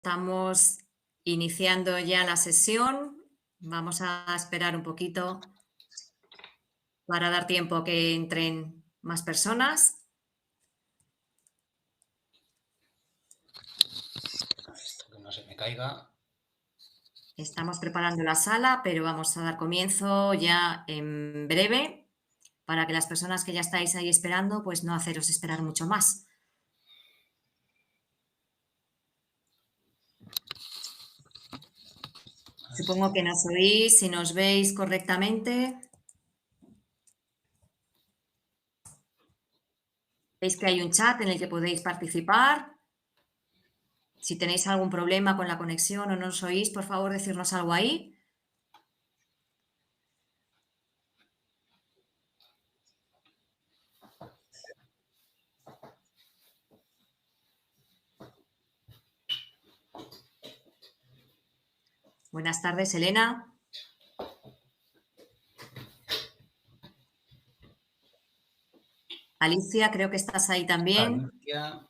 Estamos iniciando ya la sesión. Vamos a esperar un poquito para dar tiempo a que entren más personas. Esto que no se me caiga. Estamos preparando la sala, pero vamos a dar comienzo ya en breve para que las personas que ya estáis ahí esperando, pues no haceros esperar mucho más. Supongo que nos oís, si nos veis correctamente. Veis que hay un chat en el que podéis participar. Si tenéis algún problema con la conexión o no nos oís, por favor, decirnos algo ahí. Buenas tardes, Elena. Alicia, creo que estás ahí también. Alicia.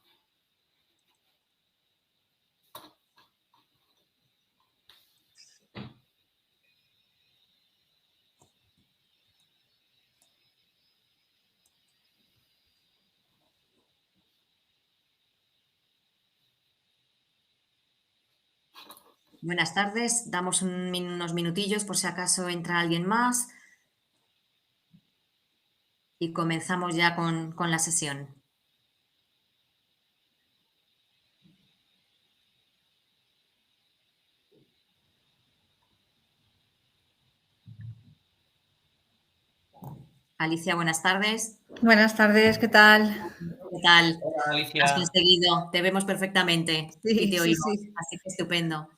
Buenas tardes. Damos unos minutillos por si acaso entra alguien más. Y comenzamos ya con la sesión. Alicia, buenas tardes. Buenas tardes, ¿qué tal? ¿Qué tal? Hola, Has Alicia. conseguido, te vemos perfectamente y Sí, te sí, oímos, sí. así que estupendo.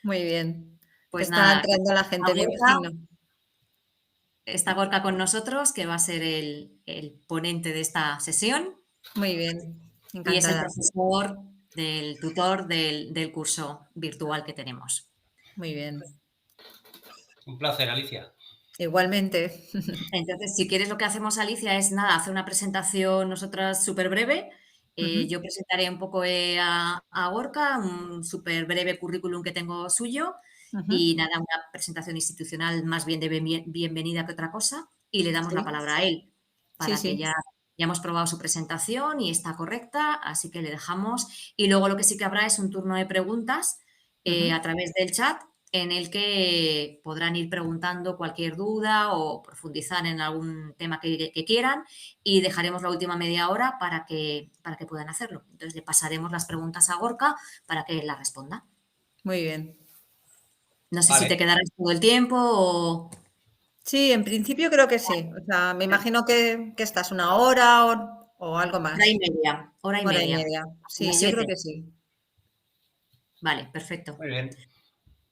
Muy bien. Que Pues está nada, entrando la gente, me imagino. está Gorka con nosotros, que va a ser el ponente de esta sesión Muy bien, y es el encantada. profesor del tutor del curso virtual que tenemos. Muy bien. Un placer, Alicia. Igualmente. Entonces, si quieres, lo que hacemos, Alicia, es nada, hacer una presentación nosotras súper breve. Ujú, Yo presentaré un poco a Gorka, un súper breve currículum que tengo suyo ujú. y nada, una presentación institucional más bien de bienvenida que otra cosa y le damos la Sí, palabra a él sí, para que sí. ya hemos probado su presentación y está correcta, así que le dejamos. Y luego lo que sí que habrá es un turno de preguntas Ujú. a través del chat en el que podrán ir preguntando cualquier duda o profundizar en algún tema que quieran y dejaremos la última media hora para que puedan hacerlo. Entonces le pasaremos las preguntas a Gorka para que las responda. Muy bien. No sé si te Vale. quedarás todo el tiempo o... Sí, en principio creo que sí. O sea, me imagino que estás una hora o algo Hora y más. media, hora y Hora y media, media. las Sí, yo creo 7. que sí. Vale, perfecto. Muy bien.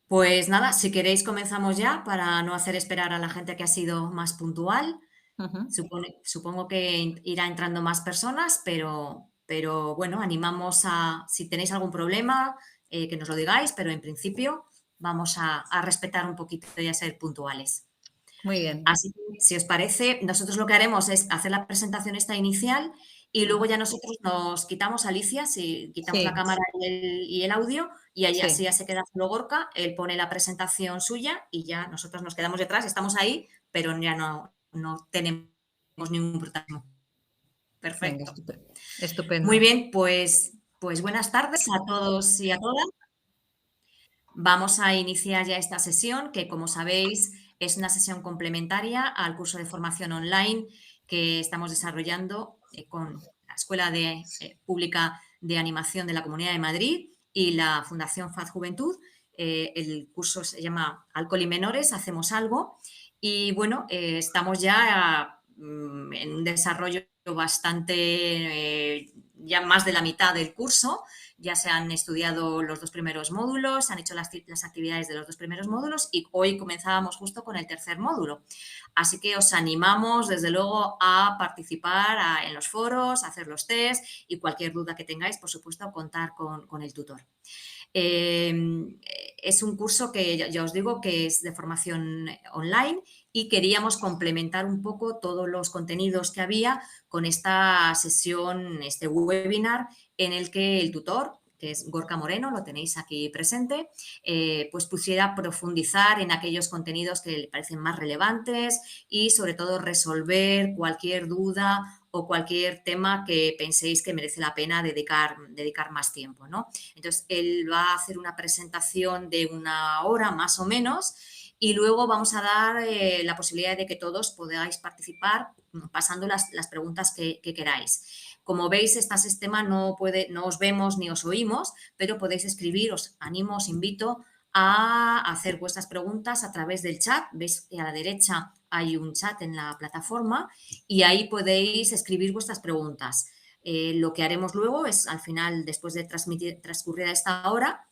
Pues nada, si queréis comenzamos ya para no hacer esperar a la gente que ha sido más puntual. Ujú. Supongo que irá entrando más personas, pero bueno, animamos a, si tenéis algún problema, que nos lo digáis, pero en principio vamos a respetar un poquito y a ser puntuales. Muy bien. Así que, si os parece, nosotros lo que haremos es hacer la presentación esta inicial y luego Ujú. ya nosotros nos quitamos, Alicia, si quitamos la Sí, cámara y el audio y allí así sí. ya se queda solo Gorka, él pone la presentación suya y ya nosotros nos quedamos detrás, estamos ahí, pero ya no tenemos ningún protagonismo. Venga, Perfecto. Muy estupendo. bien, pues buenas tardes a todos y a todas. Vamos a iniciar ya esta sesión, que como sabéis es una sesión complementaria al curso de formación online que estamos desarrollando con la Escuela Pública de Animación de la Comunidad de Madrid y la Fundación FAD Juventud. El curso se llama Alcohol y Menores, hacemos algo. Y bueno, estamos ya en un desarrollo bastante, ya más de la mitad del curso. Ya se han estudiado los 2 primeros módulos, se han hecho las actividades de los 2 primeros módulos y hoy comenzábamos justo con el tercer módulo. Así que os animamos, desde luego, a participar en los foros, a hacer los test y cualquier duda que tengáis, por supuesto, contar con el tutor. Es un curso que ya os digo que es de formación online y queríamos complementar un poco todos los contenidos que había con esta sesión, este webinar en el que el tutor, que es Gorka Moreno, lo tenéis aquí presente, pues pudiera profundizar en aquellos contenidos que le parecen más relevantes y sobre todo resolver cualquier duda o cualquier tema que penséis que merece la pena dedicar más tiempo, ¿no? Entonces, él va a hacer una presentación de 1 hora más o menos y luego vamos a dar la posibilidad de que todos podáis participar pasando las preguntas que queráis. Como veis, este sistema no os vemos ni os oímos, pero podéis escribir, os animo, os invito a hacer vuestras preguntas a través del chat. Veis que a la derecha hay un chat en la plataforma y ahí podéis escribir vuestras preguntas. Lo que haremos luego es, al final, después de transcurrida esta hora,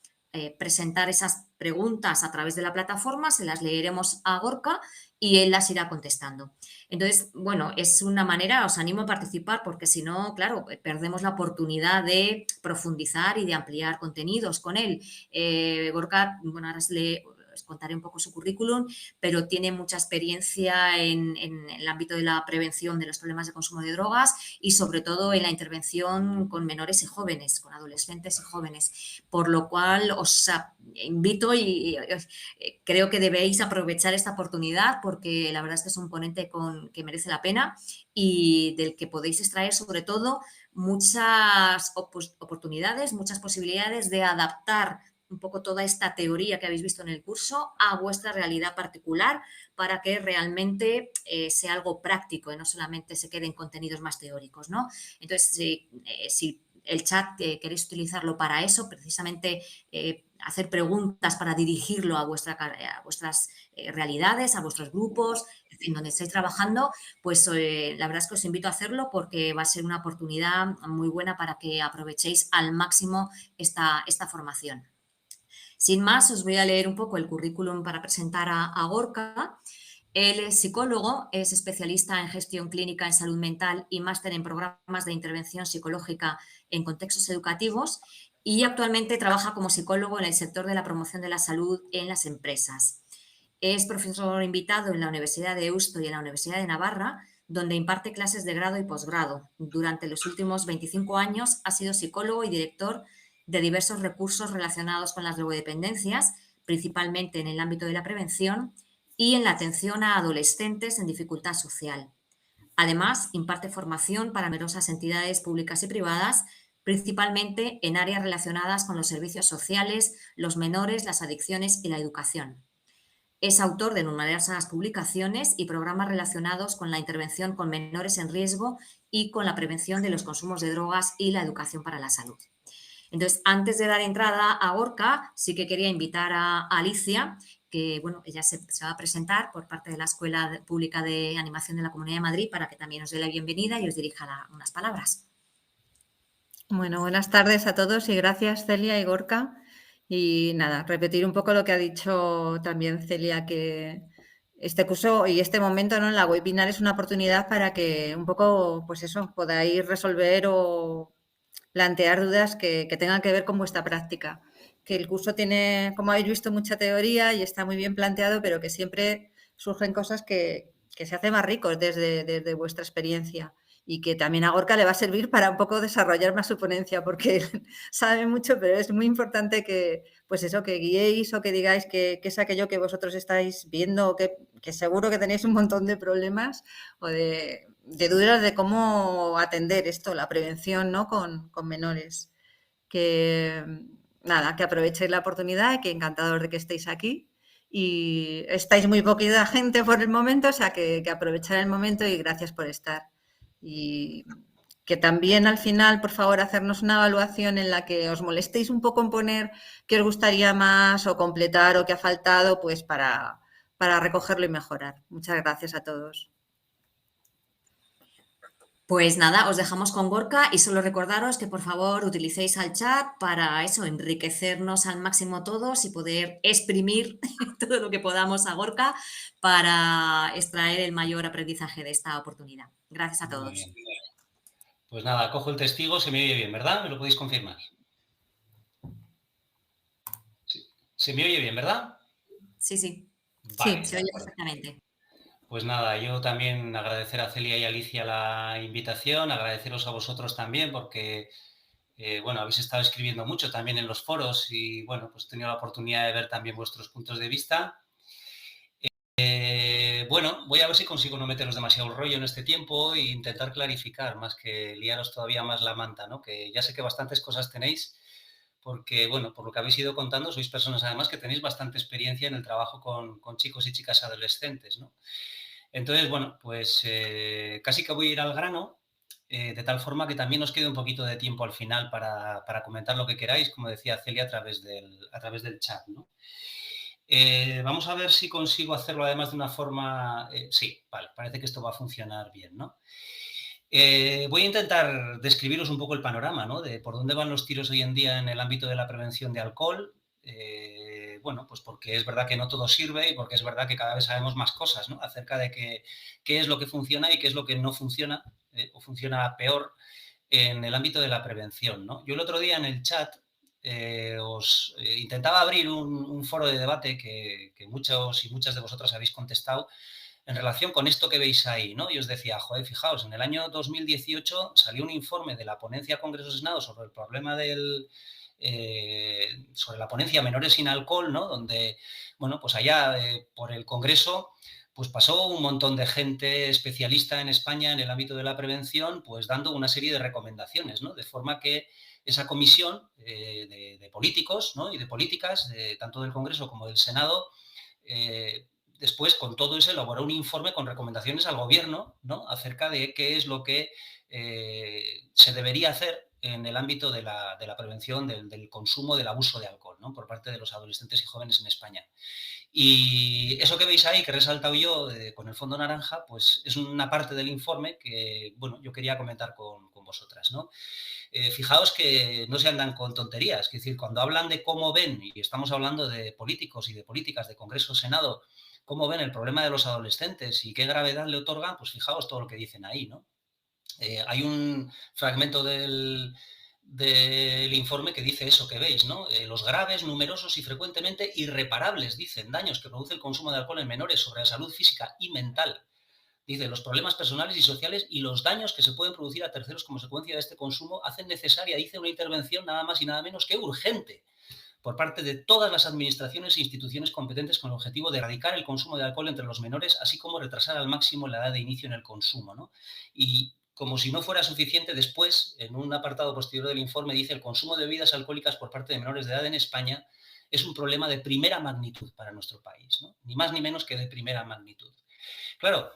presentar esas preguntas a través de la plataforma, se las leeremos a Gorka y él las irá contestando. Entonces, bueno, es una manera, os animo a participar porque si no, claro, perdemos la oportunidad de profundizar y de ampliar contenidos con él. Gorka, bueno, ahora os contaré un poco su currículum, pero tiene mucha experiencia en el ámbito de la prevención de los problemas de consumo de drogas y sobre todo en la intervención con menores y jóvenes, con adolescentes y jóvenes, por lo cual os invito y creo que debéis aprovechar esta oportunidad porque la verdad es que es un ponente que merece la pena y del que podéis extraer sobre todo muchas oportunidades, muchas posibilidades de adaptar un poco toda esta teoría que habéis visto en el curso a vuestra realidad particular para que realmente sea algo práctico y no solamente se queden contenidos más teóricos, ¿no? Entonces, si el chat queréis utilizarlo para eso, precisamente hacer preguntas para dirigirlo a vuestras realidades, a vuestros grupos, en donde estáis trabajando, pues la verdad es que os invito a hacerlo porque va a ser una oportunidad muy buena para que aprovechéis al máximo esta formación. Sin más, os voy a leer un poco el currículum para presentar a Gorka. Él es psicólogo, es especialista en gestión clínica en salud mental y máster en programas de intervención psicológica en contextos educativos y actualmente trabaja como psicólogo en el sector de la promoción de la salud en las empresas. Es profesor invitado en la Universidad de Deusto y en la Universidad de Navarra, donde imparte clases de grado y posgrado. Durante los últimos 25 años ha sido psicólogo y director de diversos recursos relacionados con las drogodependencias, principalmente en el ámbito de la prevención y en la atención a adolescentes en dificultad social. Además, imparte formación para numerosas entidades públicas y privadas, principalmente en áreas relacionadas con los servicios sociales, los menores, las adicciones y la educación. Es autor de numerosas publicaciones y programas relacionados con la intervención con menores en riesgo y con la prevención de los consumos de drogas y la educación para la salud. Entonces, antes de dar entrada a Gorka, sí que quería invitar a Alicia, que bueno, ella se va a presentar por parte de la Escuela Pública de Animación de la Comunidad de Madrid para que también os dé la bienvenida y os dirija unas palabras. Bueno, buenas tardes a todos y gracias Celia y Gorka. Y nada, repetir un poco lo que ha dicho también Celia, que este curso y este momento, ¿no?, en la webinar es una oportunidad para que un poco, pues eso, podáis resolver o plantear dudas que tengan que ver con vuestra práctica. Que el curso tiene, como habéis visto, mucha teoría y está muy bien planteado, pero que siempre surgen cosas que se hacen más ricos desde vuestra experiencia. Y que también a Gorka le va a servir para un poco desarrollar más su ponencia, porque él sabe mucho, pero es muy importante que, pues eso, que guiéis o que digáis que es aquello que vosotros estáis viendo, o que seguro que tenéis un montón de problemas o de dudas de cómo atender esto, la prevención, ¿no?, con menores. Que nada, que aprovechéis la oportunidad y que encantador de que estéis aquí. Y estáis muy poquita gente por el momento, o sea que aprovechar el momento y gracias por estar. Y que también al final, por favor, hacernos una evaluación en la que os molestéis un poco en poner qué os gustaría más o completar o qué ha faltado, pues para recogerlo y mejorar. Muchas gracias a todos. Pues nada, os dejamos con Gorka y solo recordaros que por favor utilicéis al chat para eso, enriquecernos al máximo todos y poder exprimir todo lo que podamos a Gorka para extraer el mayor aprendizaje de esta oportunidad. Gracias a Muy todos. bien. Pues nada, cojo el testigo, se me oye bien, ¿verdad? ¿Me lo podéis confirmar? Sí. ¿Se me oye bien, verdad? Sí. Vale, Sí, Se oye perfectamente. Pues nada, yo también agradecer a Celia y Alicia la invitación, agradeceros a vosotros también porque Bueno, habéis estado escribiendo mucho también en los foros y, bueno, pues he tenido la oportunidad de ver también vuestros puntos de vista. Bueno, voy a ver si consigo no meteros demasiado rollo en este tiempo e intentar clarificar, más que liaros todavía más la manta, ¿no? Que ya sé que bastantes cosas tenéis, porque, bueno, por lo que habéis ido contando, sois personas además que tenéis bastante experiencia en el trabajo con chicos y chicas adolescentes, ¿no? Entonces, bueno, pues casi que voy a ir al grano, de tal forma que también os quede un poquito de tiempo al final para comentar lo que queráis, como decía Celia, a través del chat, ¿no? Vamos a ver si consigo hacerlo además de una forma... sí, vale, parece que esto va a funcionar bien, ¿no? Voy a intentar describiros un poco el panorama, ¿no? De por dónde van los tiros hoy en día en el ámbito de la prevención de alcohol. Bueno, pues porque es verdad que no todo sirve y porque es verdad que cada vez sabemos más cosas, ¿no? Acerca de qué es lo que funciona y qué es lo que no funciona, o funciona peor en el ámbito de la prevención, ¿no? Yo el otro día en el chat os intentaba abrir un foro de debate que muchos y muchas de vosotras habéis contestado en relación con esto que veis ahí, ¿no? Y os decía, joder, fijaos, en el año 2018 salió un informe de la ponencia Congreso-Senado sobre el problema sobre la ponencia Menores sin Alcohol, ¿no? Donde, bueno, pues allá por el Congreso pues pasó un montón de gente especialista en España en el ámbito de la prevención, pues dando una serie de recomendaciones, ¿no? De forma que esa comisión de políticos, ¿no? Y de políticas, tanto del Congreso como del Senado, después, con todo eso, elaboró un informe con recomendaciones al gobierno, ¿no? Acerca de qué es lo que se debería hacer en el ámbito de la prevención del consumo, del abuso de alcohol, ¿no? Por parte de los adolescentes y jóvenes en España. Y eso que veis ahí, que he resaltado yo con el fondo naranja, pues es una parte del informe que, bueno, yo quería comentar con vosotras, ¿no? Fijaos que no se andan con tonterías, es decir, cuando hablan de cómo ven, y estamos hablando de políticos y de políticas de Congreso, Senado, cómo ven el problema de los adolescentes y qué gravedad le otorgan, pues fijaos todo lo que dicen ahí, ¿no? Hay un fragmento del informe que dice eso que veis, ¿no? Los graves, numerosos y frecuentemente irreparables, dicen, daños que produce el consumo de alcohol en menores sobre la salud física y mental. Dice, los problemas personales y sociales y los daños que se pueden producir a terceros como consecuencia de este consumo hacen necesaria, dice, una intervención nada más y nada menos que urgente por parte de todas las administraciones e instituciones competentes con el objetivo de erradicar el consumo de alcohol entre los menores, así como retrasar al máximo la edad de inicio en el consumo, ¿no? Y como si no fuera suficiente, después, en un apartado posterior del informe, dice el consumo de bebidas alcohólicas por parte de menores de edad en España es un problema de primera magnitud para nuestro país, ¿no? Ni más ni menos que de primera magnitud. Claro,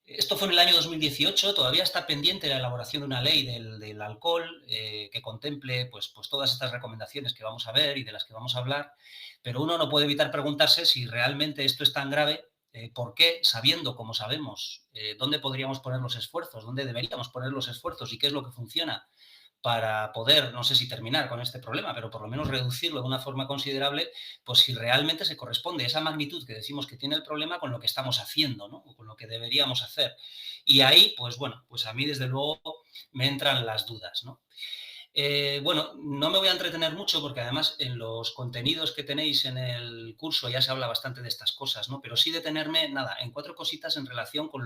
esto fue en el año 2018, todavía está pendiente la elaboración de una ley del alcohol que contemple pues todas estas recomendaciones que vamos a ver y de las que vamos a hablar, pero uno no puede evitar preguntarse si realmente esto es tan grave, por qué, sabiendo como sabemos, dónde podríamos poner los esfuerzos, dónde deberíamos poner los esfuerzos y qué es lo que funciona para poder, no sé si terminar con este problema, pero por lo menos reducirlo de una forma considerable, pues si realmente se corresponde esa magnitud que decimos que tiene el problema con lo que estamos haciendo, ¿no? O con lo que deberíamos hacer. Y ahí, pues bueno, pues a mí desde luego me entran las dudas, ¿no? Bueno, no me voy a entretener mucho porque además en los contenidos que tenéis en el curso ya se habla bastante de estas cosas, ¿no? Pero sí detenerme, nada, en 4 cositas en relación con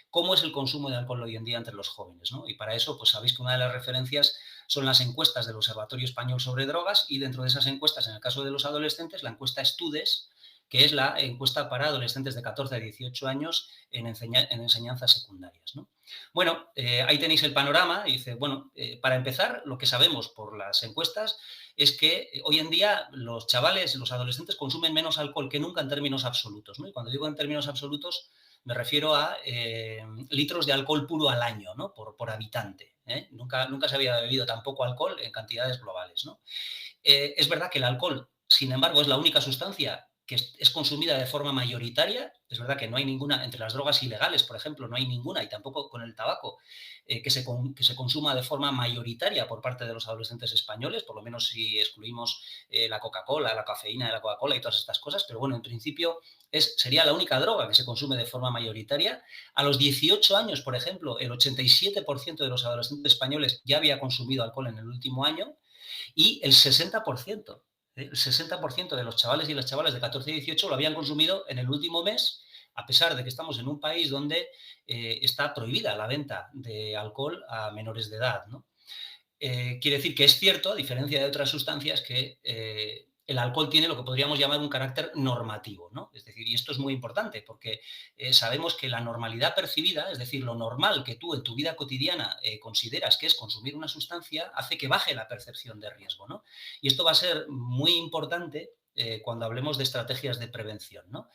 cómo es el consumo de alcohol hoy en día entre los jóvenes, ¿no? Y para eso, pues sabéis que una de las referencias son las encuestas del Observatorio Español sobre Drogas y dentro de esas encuestas, en el caso de los adolescentes, la encuesta Estudes, que es la encuesta para adolescentes de 14 a 18 años en enseñanzas secundarias, ¿no? Bueno, ahí tenéis el panorama. Y dice, bueno, para empezar, lo que sabemos por las encuestas es que hoy en día los chavales, los adolescentes consumen menos alcohol que nunca en términos absolutos, ¿no? Y cuando digo en términos absolutos me refiero a litros de alcohol puro al año, ¿no? Por habitante. Nunca se había bebido tan poco alcohol en cantidades globales, ¿no? Es verdad que el alcohol, sin embargo, es la única sustancia que es consumida de forma mayoritaria. Es verdad que no hay ninguna, entre las drogas ilegales, por ejemplo, no hay ninguna, y tampoco con el tabaco, que se consuma de forma mayoritaria por parte de los adolescentes españoles, por lo menos si excluimos la Coca-Cola, la cafeína de la Coca-Cola y todas estas cosas, pero bueno, en principio sería la única droga que se consume de forma mayoritaria. A los 18 años, por ejemplo, el 87% de los adolescentes españoles ya había consumido alcohol en el último año, y el 60%. El 60% de los chavales y las chavalas de 14 y 18 lo habían consumido en el último mes, a pesar de que estamos en un país donde está prohibida la venta de alcohol a menores de edad, ¿no? quiere decir que es cierto, a diferencia de otras sustancias, que el alcohol tiene lo que podríamos llamar un carácter normativo, ¿no? Es decir, y esto es muy importante porque sabemos que la normalidad percibida, es decir, lo normal que tú en tu vida cotidiana consideras que es consumir una sustancia, hace que baje la percepción de riesgo, ¿no? Y esto va a ser muy importante cuando hablemos de estrategias de prevención, ¿no?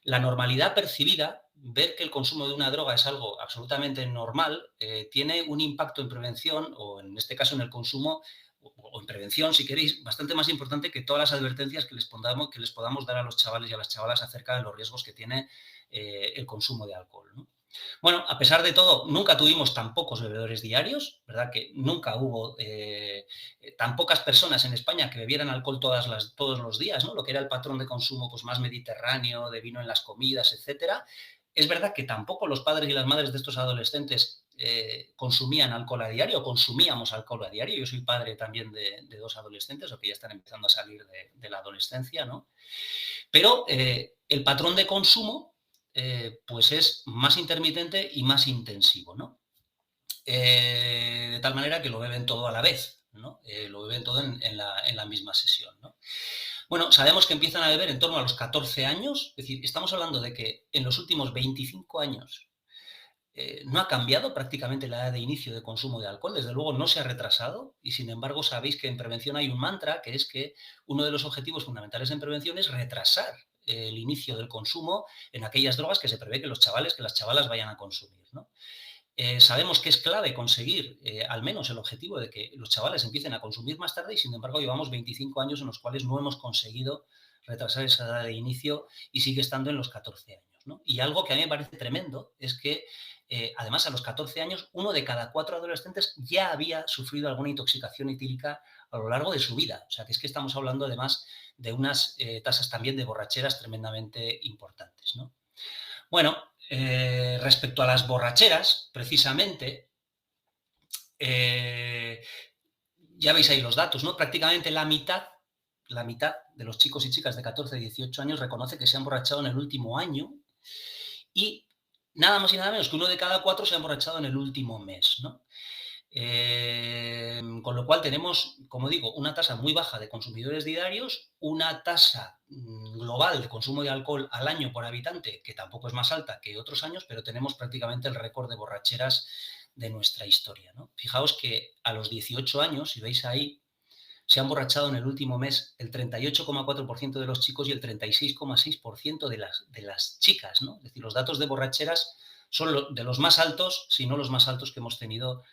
La normalidad percibida, ver que el consumo de una droga es algo absolutamente normal, tiene un impacto en prevención, o en este caso en el consumo, o en prevención, si queréis, bastante más importante que todas las advertencias que les podamos dar a los chavales y a las chavalas acerca de los riesgos que tiene el consumo de alcohol, ¿no? Bueno, a pesar de todo, nunca tuvimos tan pocos bebedores diarios, ¿verdad? Que nunca hubo tan pocas personas en España que bebieran alcohol todos los días, ¿no? Lo que era el patrón de consumo pues, más mediterráneo, de vino en las comidas, etcétera. Es verdad que tampoco los padres y las madres de estos adolescentes consumían alcohol a diario, consumíamos alcohol a diario. Yo soy padre también de dos adolescentes, o que ya están empezando a salir de la adolescencia, ¿no? Pero el patrón de consumo pues es más intermitente y más intensivo, ¿no? De tal manera que lo beben todo a la vez, ¿no? Lo beben todo en la misma sesión, ¿no? Bueno, sabemos que empiezan a beber en torno a los 14 años, es decir, estamos hablando de que en los últimos 25 años no ha cambiado prácticamente la edad de inicio de consumo de alcohol, desde luego no se ha retrasado y sin embargo sabéis que en prevención hay un mantra que es que uno de los objetivos fundamentales en prevención es retrasar el inicio del consumo en aquellas drogas que se prevé que los chavales, que las chavalas vayan a consumir, ¿no? Sabemos que es clave conseguir al menos el objetivo de que los chavales empiecen a consumir más tarde y sin embargo llevamos 25 años en los cuales no hemos conseguido retrasar esa edad de inicio y sigue estando en los 14 años, ¿no? Y algo que a mí me parece tremendo es que además a los 14 años 1 de cada 4 adolescentes ya había sufrido alguna intoxicación etílica a lo largo de su vida. O sea que es que estamos hablando además de unas tasas también de borracheras tremendamente importantes, ¿no? Bueno, respecto a las borracheras, precisamente, ya veis ahí los datos, ¿no? Prácticamente la mitad de los chicos y chicas de 14 y 18 años reconoce que se han emborrachado en el último año y nada más y nada menos que 1 de cada 4 se ha emborrachado en el último mes, ¿no? Con lo cual tenemos, como digo, una tasa muy baja de consumidores diarios, una tasa global de consumo de alcohol al año por habitante, que tampoco es más alta que otros años, pero tenemos prácticamente el récord de borracheras de nuestra historia, ¿no? Fijaos que a los 18 años, si veis ahí, se han emborrachado en el último mes el 38,4% de los chicos y el 36,6% de las chicas, ¿no? Es decir, los datos de borracheras son de los más altos, si no los más altos que hemos tenido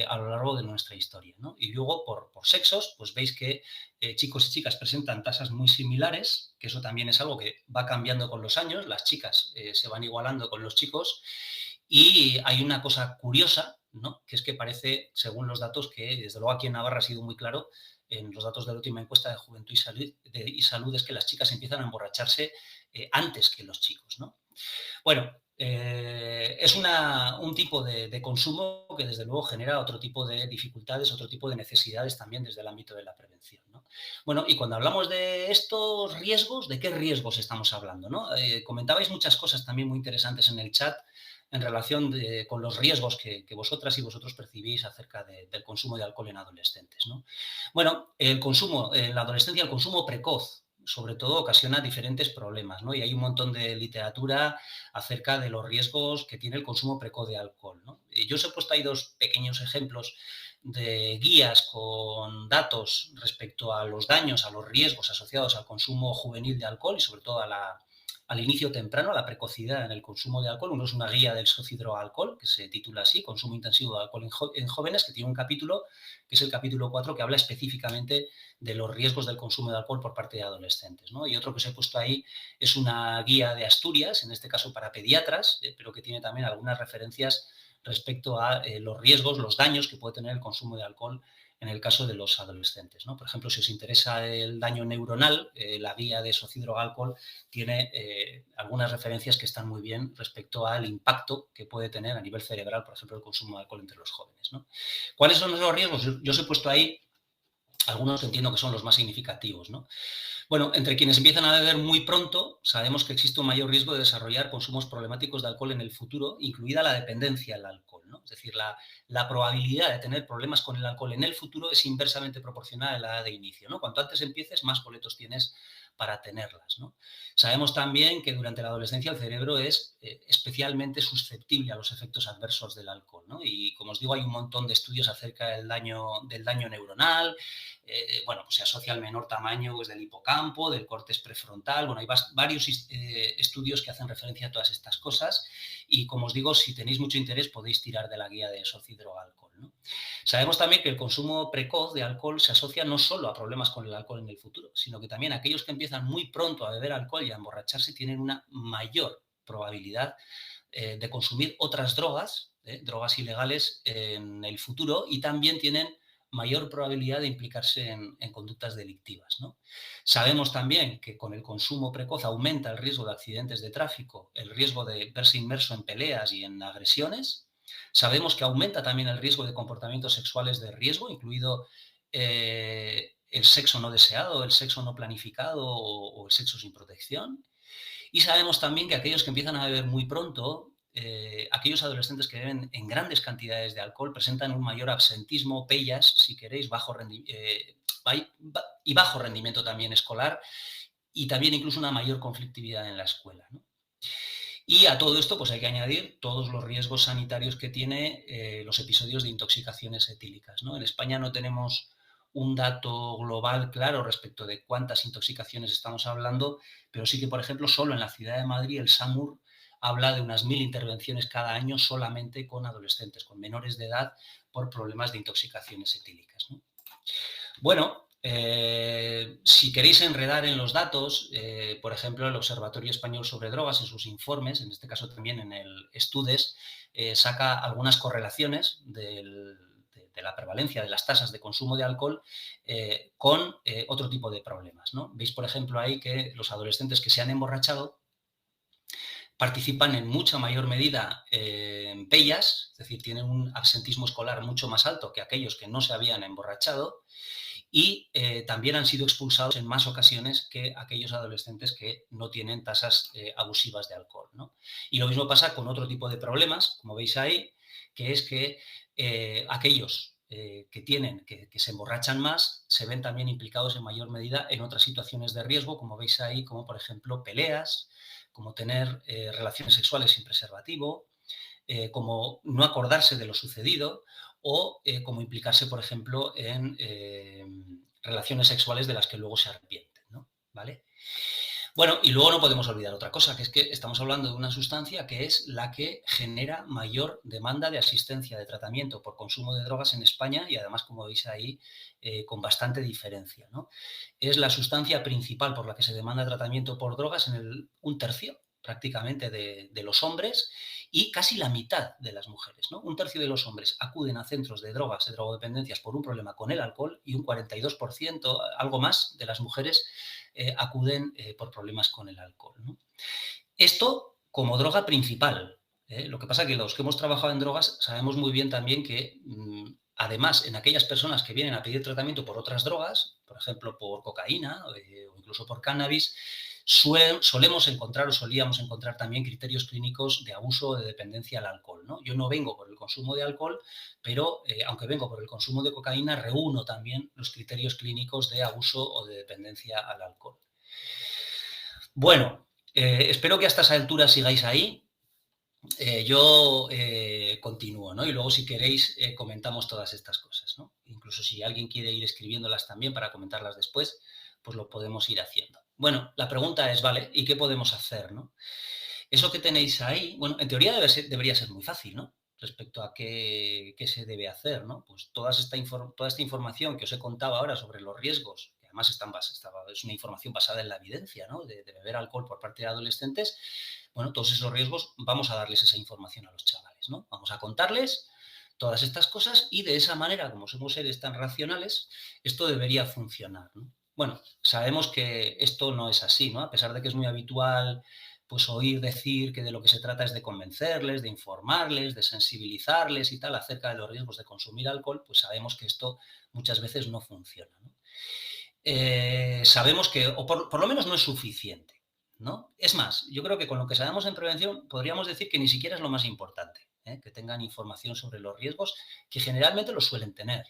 a lo largo de nuestra historia, ¿no? Y luego, por sexos, pues veis que chicos y chicas presentan tasas muy similares, que eso también es algo que va cambiando con los años, las chicas se van igualando con los chicos, y hay una cosa curiosa, ¿no? Que es que parece, según los datos, que desde luego aquí en Navarra ha sido muy claro, en los datos de la última encuesta de Juventud y Salud, es que las chicas empiezan a emborracharse antes que los chicos, ¿no? Bueno, es un tipo de consumo que desde luego genera otro tipo de dificultades, otro tipo de necesidades también desde el ámbito de la prevención, ¿no? Bueno, y cuando hablamos de estos riesgos, ¿de qué riesgos estamos hablando, no? Comentabais muchas cosas también muy interesantes en el chat en relación con los riesgos que vosotras y vosotros percibís acerca del consumo de alcohol en adolescentes, ¿no? Bueno, el consumo en la adolescencia, el consumo precoz, sobre todo ocasiona diferentes problemas, ¿no? Y hay un montón de literatura acerca de los riesgos que tiene el consumo precoz de alcohol, ¿no? Yo os he puesto ahí 2 pequeños ejemplos de guías con datos respecto a los daños, a los riesgos asociados al consumo juvenil de alcohol y sobre todo al inicio temprano, a la precocidad en el consumo de alcohol. Uno es una guía del socidroalcohol, que se titula así, Consumo intensivo de alcohol en jóvenes, que tiene un capítulo, que es el capítulo 4, que habla específicamente de los riesgos del consumo de alcohol por parte de adolescentes, ¿no? Y otro que os he puesto ahí es una guía de Asturias, en este caso para pediatras, pero que tiene también algunas referencias respecto a los riesgos, los daños que puede tener el consumo de alcohol en el caso de los adolescentes, ¿no? Por ejemplo, si os interesa el daño neuronal, la guía de socidroalcohol tiene algunas referencias que están muy bien respecto al impacto que puede tener a nivel cerebral, por ejemplo, el consumo de alcohol entre los jóvenes, ¿no? ¿Cuáles son los riesgos? Yo os he puesto ahí algunos que entiendo que son los más significativos, ¿no? Bueno, entre quienes empiezan a beber muy pronto, sabemos que existe un mayor riesgo de desarrollar consumos problemáticos de alcohol en el futuro, incluida la dependencia al alcohol, ¿no? Es decir, la probabilidad de tener problemas con el alcohol en el futuro es inversamente proporcional a la edad de inicio, ¿no? Cuanto antes empieces, más boletos tienes para tenerlas, ¿no? Sabemos también que durante la adolescencia el cerebro es especialmente susceptible a los efectos adversos del alcohol, ¿no? Y como os digo, hay un montón de estudios acerca del daño neuronal. Bueno, pues se asocia al menor tamaño pues, del hipocampo, del córtex prefrontal. Bueno, hay varios estudios que hacen referencia a todas estas cosas y, como os digo, si tenéis mucho interés podéis tirar de la guía de soci, droga, alcohol, ¿no? Sabemos también que el consumo precoz de alcohol se asocia no solo a problemas con el alcohol en el futuro, sino que también aquellos que empiezan muy pronto a beber alcohol y a emborracharse tienen una mayor probabilidad de consumir otras drogas, drogas ilegales en el futuro, y también tienen mayor probabilidad de implicarse en conductas delictivas, ¿no? Sabemos también que con el consumo precoz aumenta el riesgo de accidentes de tráfico, el riesgo de verse inmerso en peleas y en agresiones. Sabemos que aumenta también el riesgo de comportamientos sexuales de riesgo, incluido el sexo no deseado, el sexo no planificado o el sexo sin protección. Y sabemos también que aquellos que empiezan a beber muy pronto, aquellos adolescentes que beben en grandes cantidades de alcohol presentan un mayor absentismo, pellas, si queréis, y bajo rendimiento también escolar y también incluso una mayor conflictividad en la escuela, ¿no? Y a todo esto pues hay que añadir todos los riesgos sanitarios que tiene los episodios de intoxicaciones etílicas, ¿no? En España no tenemos un dato global claro respecto de cuántas intoxicaciones estamos hablando, pero sí que, por ejemplo, solo en la ciudad de Madrid el SAMUR habla de unas 1000 intervenciones cada año solamente con adolescentes, con menores de edad, por problemas de intoxicaciones etílicas, ¿no? Bueno, si queréis enredar en los datos, por ejemplo, el Observatorio Español sobre Drogas en sus informes, en este caso también en el Estudes, saca algunas correlaciones de la prevalencia de las tasas de consumo de alcohol con otro tipo de problemas, ¿no? Veis, por ejemplo, ahí que los adolescentes que se han emborrachado participan en mucha mayor medida en pellas, es decir, tienen un absentismo escolar mucho más alto que aquellos que no se habían emborrachado, y también han sido expulsados en más ocasiones que aquellos adolescentes que no tienen tasas abusivas de alcohol, ¿no? Y lo mismo pasa con otro tipo de problemas, como veis ahí, que es que aquellos que se emborrachan más se ven también implicados en mayor medida en otras situaciones de riesgo, como veis ahí, como por ejemplo peleas, como tener relaciones sexuales sin preservativo, como no acordarse de lo sucedido o como implicarse, por ejemplo, en relaciones sexuales de las que luego se arrepienten, ¿no? ¿Vale? Bueno, y luego no podemos olvidar otra cosa, que es que estamos hablando de una sustancia que es la que genera mayor demanda de asistencia de tratamiento por consumo de drogas en España y además, como veis ahí, con bastante diferencia, ¿no? Es la sustancia principal por la que se demanda tratamiento por drogas en un tercio prácticamente de los hombres y casi la mitad de las mujeres, ¿no? Un tercio de los hombres acuden a centros de drogas, de drogodependencias por un problema con el alcohol y un 42%, algo más, de las mujeres acuden por problemas con el alcohol, ¿no? Esto como droga principal. Lo que pasa es que los que hemos trabajado en drogas sabemos muy bien también que, además, en aquellas personas que vienen a pedir tratamiento por otras drogas, por ejemplo, por cocaína o incluso por cannabis, solíamos encontrar también criterios clínicos de abuso o de dependencia al alcohol, ¿no? Yo no vengo por el consumo de alcohol, pero aunque vengo por el consumo de cocaína, reúno también los criterios clínicos de abuso o de dependencia al alcohol. Bueno, espero que a estas alturas sigáis ahí. Yo continúo, ¿no? Y luego, si queréis, comentamos todas estas cosas, ¿no? Incluso si alguien quiere ir escribiéndolas también para comentarlas después, pues lo podemos ir haciendo. Bueno, la pregunta es, ¿vale? ¿Y qué podemos hacer, no? Eso que tenéis ahí, bueno, en teoría debería ser muy fácil, ¿no? Respecto a qué se debe hacer, ¿no? Pues toda esta información que os he contado ahora sobre los riesgos, que además es una información basada en la evidencia, ¿no? De beber alcohol por parte de adolescentes. Bueno, todos esos riesgos, vamos a darles esa información a los chavales, ¿no? Vamos a contarles todas estas cosas y de esa manera, como somos seres tan racionales, esto debería funcionar, ¿no? Bueno, sabemos que esto no es así, ¿no? A pesar de que es muy habitual pues oír decir que de lo que se trata es de convencerles, de informarles, de sensibilizarles y tal acerca de los riesgos de consumir alcohol, pues sabemos que esto muchas veces no funciona, ¿no? Sabemos que, o por lo menos no es suficiente, ¿no? Es más, yo creo que con lo que sabemos en prevención podríamos decir que ni siquiera es lo más importante, que tengan información sobre los riesgos, que generalmente los suelen tener.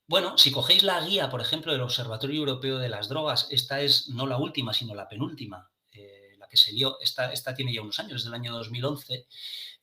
Bueno, si cogéis la guía, por ejemplo, del Observatorio Europeo de las Drogas, esta es no la última, sino la penúltima, la que se dio, esta tiene ya unos años, es del año 2011,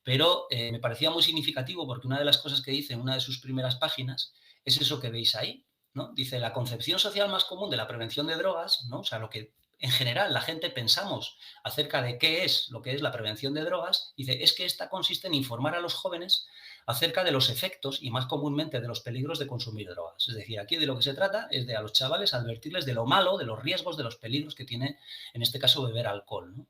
pero me parecía muy significativo porque una de las cosas que dice en una de sus primeras páginas es eso que veis ahí, ¿no? Dice, la concepción social más común de la prevención de drogas, ¿no? O sea, lo que en general la gente pensamos acerca de qué es lo que es la prevención de drogas, dice, es que esta consiste en informar a los jóvenes acerca de los efectos y más comúnmente de los peligros de consumir drogas. Es decir, aquí de lo que se trata es de a los chavales advertirles de lo malo, de los riesgos, de los peligros que tiene, en este caso, beber alcohol, ¿no?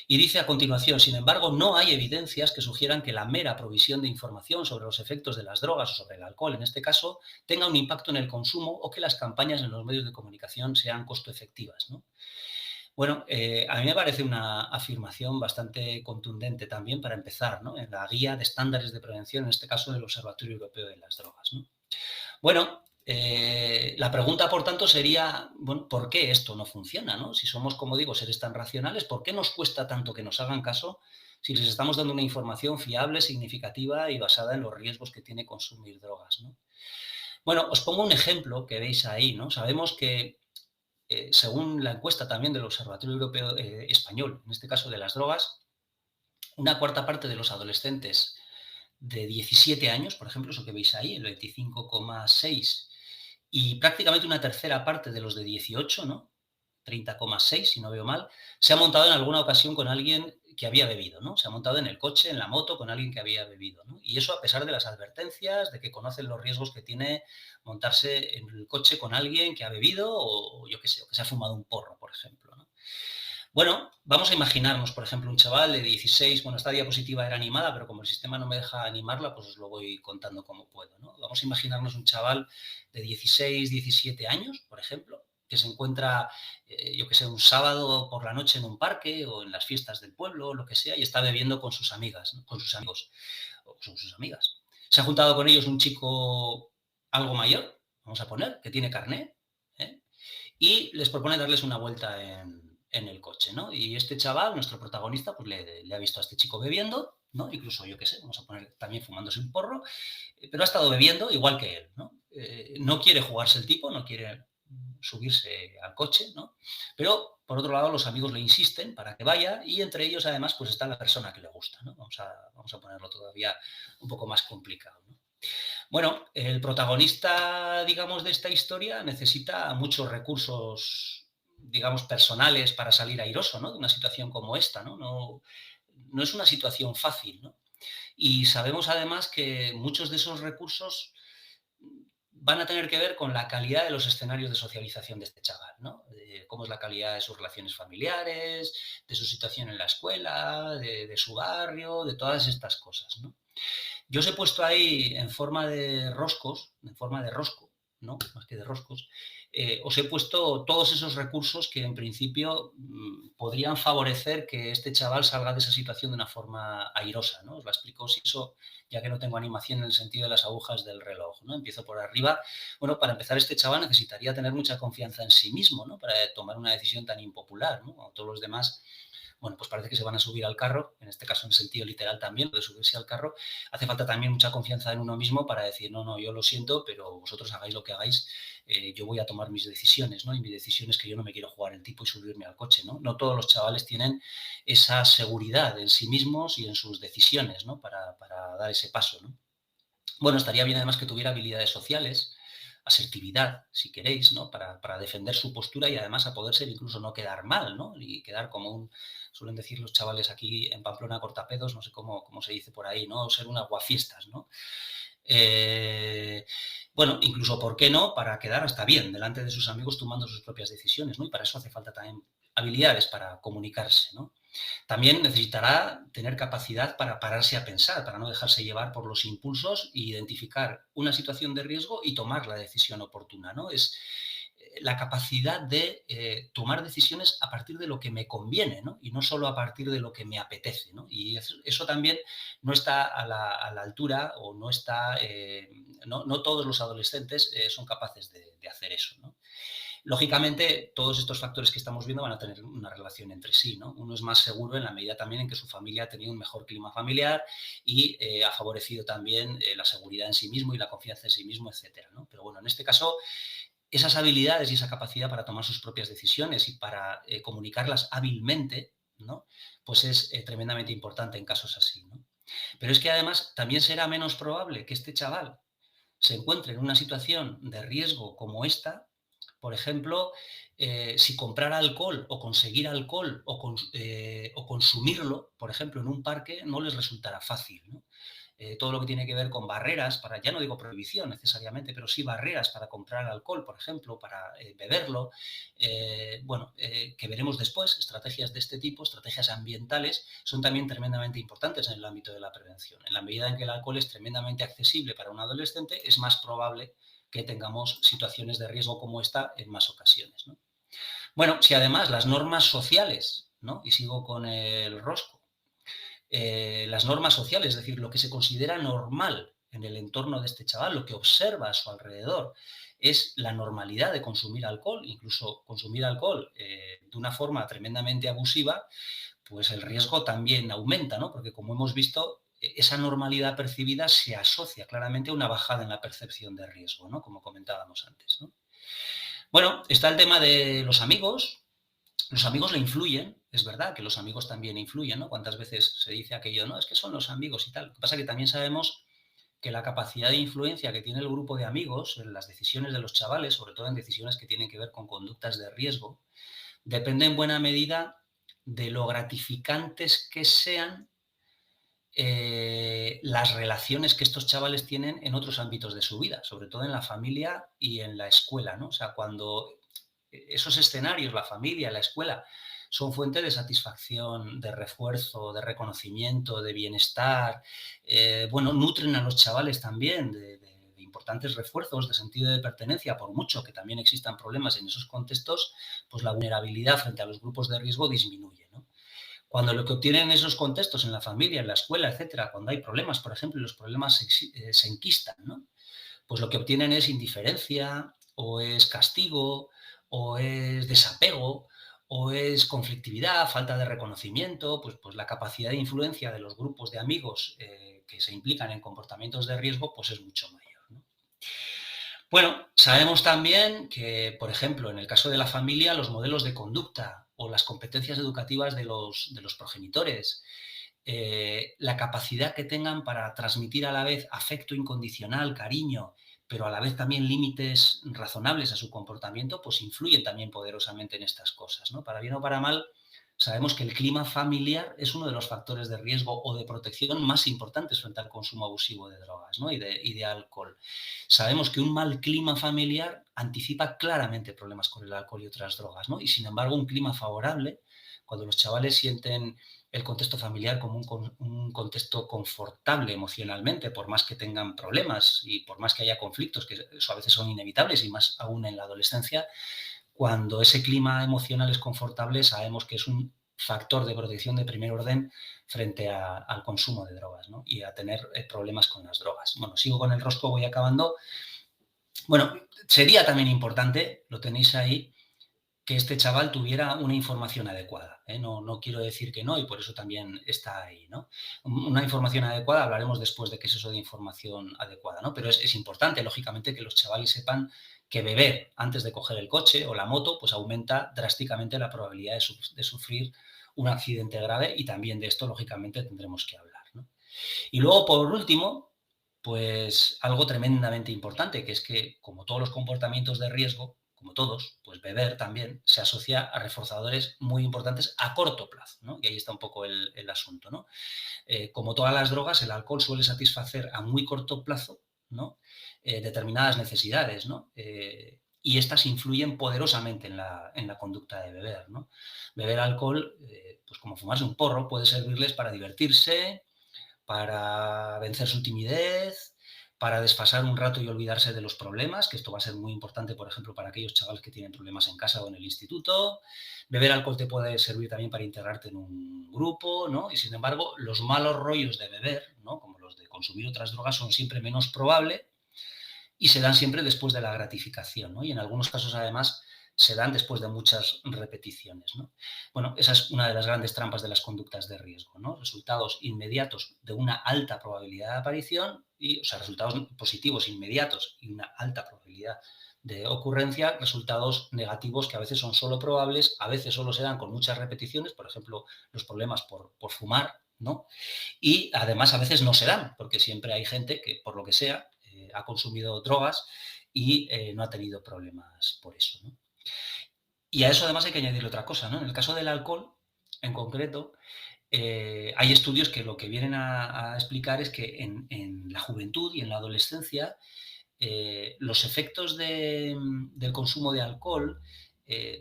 Y dice a continuación, sin embargo, no hay evidencias que sugieran que la mera provisión de información sobre los efectos de las drogas o sobre el alcohol, en este caso, tenga un impacto en el consumo o que las campañas en los medios de comunicación sean costo efectivas, ¿no? Bueno, a mí me parece una afirmación bastante contundente también para empezar, ¿no? En la guía de estándares de prevención, en este caso del Observatorio Europeo de las Drogas, ¿no? Bueno, la pregunta, por tanto, sería, bueno, ¿por qué esto no funciona, no? Si somos, como digo, seres tan racionales, ¿por qué nos cuesta tanto que nos hagan caso si les estamos dando una información fiable, significativa y basada en los riesgos que tiene consumir drogas, ¿no? Bueno, os pongo un ejemplo que veis ahí, ¿no? Sabemos que, según la encuesta también del Observatorio Europeo Español, en este caso de las drogas, una cuarta parte de los adolescentes de 17 años, por ejemplo, eso que veis ahí, el 25,6, y prácticamente una tercera parte de los de 18, ¿no? 30,6, si no veo mal, se ha montado en alguna ocasión con alguien que había bebido, ¿no? Se ha montado en el coche, en la moto, con alguien que había bebido, ¿no? Y eso a pesar de las advertencias, de que conocen los riesgos que tiene montarse en el coche con alguien que ha bebido o yo qué sé, o que se ha fumado un porro, por ejemplo, ¿no? Bueno, vamos a imaginarnos, por ejemplo, un chaval de 16, bueno, esta diapositiva era animada, pero como el sistema no me deja animarla, pues os lo voy contando como puedo, ¿no? Vamos a imaginarnos un chaval de 16, 17 años, por ejemplo, que se encuentra, yo que sé, un sábado por la noche en un parque o en las fiestas del pueblo, lo que sea, y está bebiendo con sus amigas, ¿no? Con sus amigos o con sus amigas. Se ha juntado con ellos un chico algo mayor, vamos a poner, que tiene carné, ¿eh? Y les propone darles una vuelta en el coche, ¿no? Y este chaval, nuestro protagonista, pues le ha visto a este chico bebiendo, ¿no? Incluso, yo qué sé, vamos a poner también fumándose un porro, pero ha estado bebiendo igual que él, ¿no? No quiere jugarse el tipo, no quiere subirse al coche, ¿no? Pero, por otro lado, los amigos le insisten para que vaya y entre ellos, además, pues está la persona que le gusta, ¿no? Vamos a ponerlo todavía un poco más complicado, ¿no? Bueno, el protagonista, digamos, de esta historia necesita muchos recursos, digamos, personales para salir airoso, ¿no? De una situación como esta, ¿no? No es una situación fácil, ¿no? Y sabemos además que muchos de esos recursos van a tener que ver con la calidad de los escenarios de socialización de este chaval, ¿no? De cómo es la calidad de sus relaciones familiares, de su situación en la escuela, de su barrio, de todas estas cosas, ¿no? Yo os he puesto ahí en forma de roscos, en forma de rosco, ¿no? Más que de roscos, os he puesto todos esos recursos que en principio podrían favorecer que este chaval salga de esa situación de una forma airosa, ¿no? Os la explico si eso, ya que no tengo animación en el sentido de las agujas del reloj, ¿no? Empiezo por arriba. Bueno, para empezar, este chaval necesitaría tener mucha confianza en sí mismo, ¿no? Para tomar una decisión tan impopular, ¿no? Como todos los demás, bueno, pues parece que se van a subir al carro, en este caso en sentido literal también, lo de subirse al carro, hace falta también mucha confianza en uno mismo para decir, no, no, yo lo siento, pero vosotros hagáis lo que hagáis, yo voy a tomar mis decisiones, ¿no? Y mi decisión es que yo no me quiero jugar el tipo y subirme al coche, ¿no? No todos los chavales tienen esa seguridad en sí mismos y en sus decisiones, ¿no? Para dar ese paso, ¿no? Bueno, estaría bien además que tuviera habilidades sociales, asertividad, si queréis, ¿no? Para defender su postura y además a poder ser incluso no quedar mal, ¿no? Y quedar como un, suelen decir los chavales aquí en Pamplona cortapedos, no sé cómo se dice por ahí, ¿no? Ser un aguafiestas, ¿no? Bueno, incluso, ¿por qué no? Para quedar hasta bien delante de sus amigos tomando sus propias decisiones, ¿no? Y para eso hace falta también habilidades para comunicarse, ¿no? También necesitará tener capacidad para pararse a pensar, para no dejarse llevar por los impulsos e identificar una situación de riesgo y tomar la decisión oportuna, ¿no? Es la capacidad de tomar decisiones a partir de lo que me conviene, ¿no? Y no solo a partir de lo que me apetece, ¿no? Y eso también no está a la altura o no está, no todos los adolescentes son capaces de hacer eso, ¿no? Lógicamente, todos estos factores que estamos viendo van a tener una relación entre sí, ¿no? Uno es más seguro en la medida también en que su familia ha tenido un mejor clima familiar y ha favorecido también la seguridad en sí mismo y la confianza en sí mismo, etcétera, ¿no? Pero bueno, en este caso, esas habilidades y esa capacidad para tomar sus propias decisiones y para comunicarlas hábilmente, ¿no? Pues es tremendamente importante en casos así, ¿no? Pero es que además también será menos probable que este chaval se encuentre en una situación de riesgo como esta, por ejemplo, si comprar alcohol o conseguir alcohol o consumirlo, por ejemplo, en un parque, no les resultará fácil, ¿no? Todo lo que tiene que ver con barreras, para, ya no digo prohibición necesariamente, pero sí barreras para comprar alcohol, por ejemplo, para beberlo, que veremos después, estrategias de este tipo, estrategias ambientales, son también tremendamente importantes en el ámbito de la prevención. En la medida en que el alcohol es tremendamente accesible para un adolescente, es más probable que tengamos situaciones de riesgo como esta en más ocasiones, ¿no? Bueno, si además las normas sociales, ¿no? Y sigo con el rosco, las normas sociales, es decir, lo que se considera normal en el entorno de este chaval, lo que observa a su alrededor, es la normalidad de consumir alcohol, incluso consumir alcohol de una forma tremendamente abusiva, pues el riesgo también aumenta, ¿no? Porque como hemos visto, esa normalidad percibida se asocia claramente a una bajada en la percepción de riesgo, ¿no? Como comentábamos antes, ¿no? Bueno, está el tema de los amigos. Los amigos le influyen, es verdad que los amigos también influyen, ¿no? Cuántas veces se dice aquello, no, es que son los amigos y tal. Lo que pasa es que también sabemos que la capacidad de influencia que tiene el grupo de amigos en las decisiones de los chavales, sobre todo en decisiones que tienen que ver con conductas de riesgo, depende en buena medida de lo gratificantes que sean las relaciones que estos chavales tienen en otros ámbitos de su vida, sobre todo en la familia y en la escuela, ¿no? O sea, cuando esos escenarios, la familia, la escuela, son fuente de satisfacción, de refuerzo, de reconocimiento, de bienestar, nutren a los chavales también de importantes refuerzos, de sentido de pertenencia, por mucho que también existan problemas en esos contextos, pues la vulnerabilidad frente a los grupos de riesgo disminuye, ¿no? Cuando lo que obtienen esos contextos en la familia, en la escuela, etcétera, cuando hay problemas, por ejemplo, y los problemas se enquistan, ¿no? Pues lo que obtienen es indiferencia, o es castigo, o es desapego, o es conflictividad, falta de reconocimiento, pues la capacidad de influencia de los grupos de amigos que se implican en comportamientos de riesgo, pues es mucho mayor, ¿no? Bueno, sabemos también que, por ejemplo, en el caso de la familia, los modelos de conducta o las competencias educativas de los progenitores, la capacidad que tengan para transmitir a la vez afecto incondicional, cariño, pero a la vez también límites razonables a su comportamiento, pues influyen también poderosamente en estas cosas, ¿no? Para bien o para mal, sabemos que el clima familiar es uno de los factores de riesgo o de protección más importantes frente al consumo abusivo de drogas, ¿no? y de alcohol. Sabemos que un mal clima familiar anticipa claramente problemas con el alcohol y otras drogas, ¿no? Y sin embargo, un clima favorable, cuando los chavales sienten el contexto familiar como un contexto confortable emocionalmente, por más que tengan problemas y por más que haya conflictos, que eso a veces son inevitables y más aún en la adolescencia, cuando ese clima emocional es confortable, sabemos que es un factor de protección de primer orden frente al consumo de drogas, ¿no? Y a tener problemas con las drogas. Bueno, sigo con el rosco, voy acabando. Bueno, sería también importante, lo tenéis ahí, que este chaval tuviera una información adecuada, ¿eh? No quiero decir que no, y por eso también está ahí, ¿no? Una información adecuada, hablaremos después de qué es eso de información adecuada, ¿no? Pero es importante, lógicamente, que los chavales sepan que beber antes de coger el coche o la moto, pues aumenta drásticamente la probabilidad de sufrir un accidente grave, y también de esto, lógicamente, tendremos que hablar, ¿no? Y luego, por último, pues algo tremendamente importante, que es que, como todos los comportamientos de riesgo, como todos, pues beber también se asocia a reforzadores muy importantes a corto plazo, ¿no? Y ahí está un poco el asunto, ¿no? Como todas las drogas, el alcohol suele satisfacer a muy corto plazo, ¿no? Determinadas necesidades, ¿no? Y estas influyen poderosamente en la conducta de beber, ¿no? Beber alcohol, pues como fumarse un porro, puede servirles para divertirse, para vencer su timidez, para desfasar un rato y olvidarse de los problemas, que esto va a ser muy importante, por ejemplo, para aquellos chavales que tienen problemas en casa o en el instituto. Beber alcohol te puede servir también para integrarte en un grupo, ¿no? Y sin embargo, los malos rollos de beber, ¿no? Como los de consumir otras drogas, son siempre menos probables y se dan siempre después de la gratificación, ¿no? Y en algunos casos, además, se dan después de muchas repeticiones, ¿no? Bueno, esa es una de las grandes trampas de las conductas de riesgo, ¿no? Resultados inmediatos de una alta probabilidad de aparición, o sea, resultados positivos inmediatos y una alta probabilidad de ocurrencia, resultados negativos que a veces son solo probables, a veces solo se dan con muchas repeticiones, por ejemplo, los problemas por fumar, ¿no? Y además a veces no se dan, porque siempre hay gente que, por lo que sea, ha consumido drogas y no ha tenido problemas por eso, ¿no? Y a eso además hay que añadir otra cosa, ¿no? En el caso del alcohol, en concreto, hay estudios que lo que vienen a explicar es que en la juventud y en la adolescencia los efectos del consumo de alcohol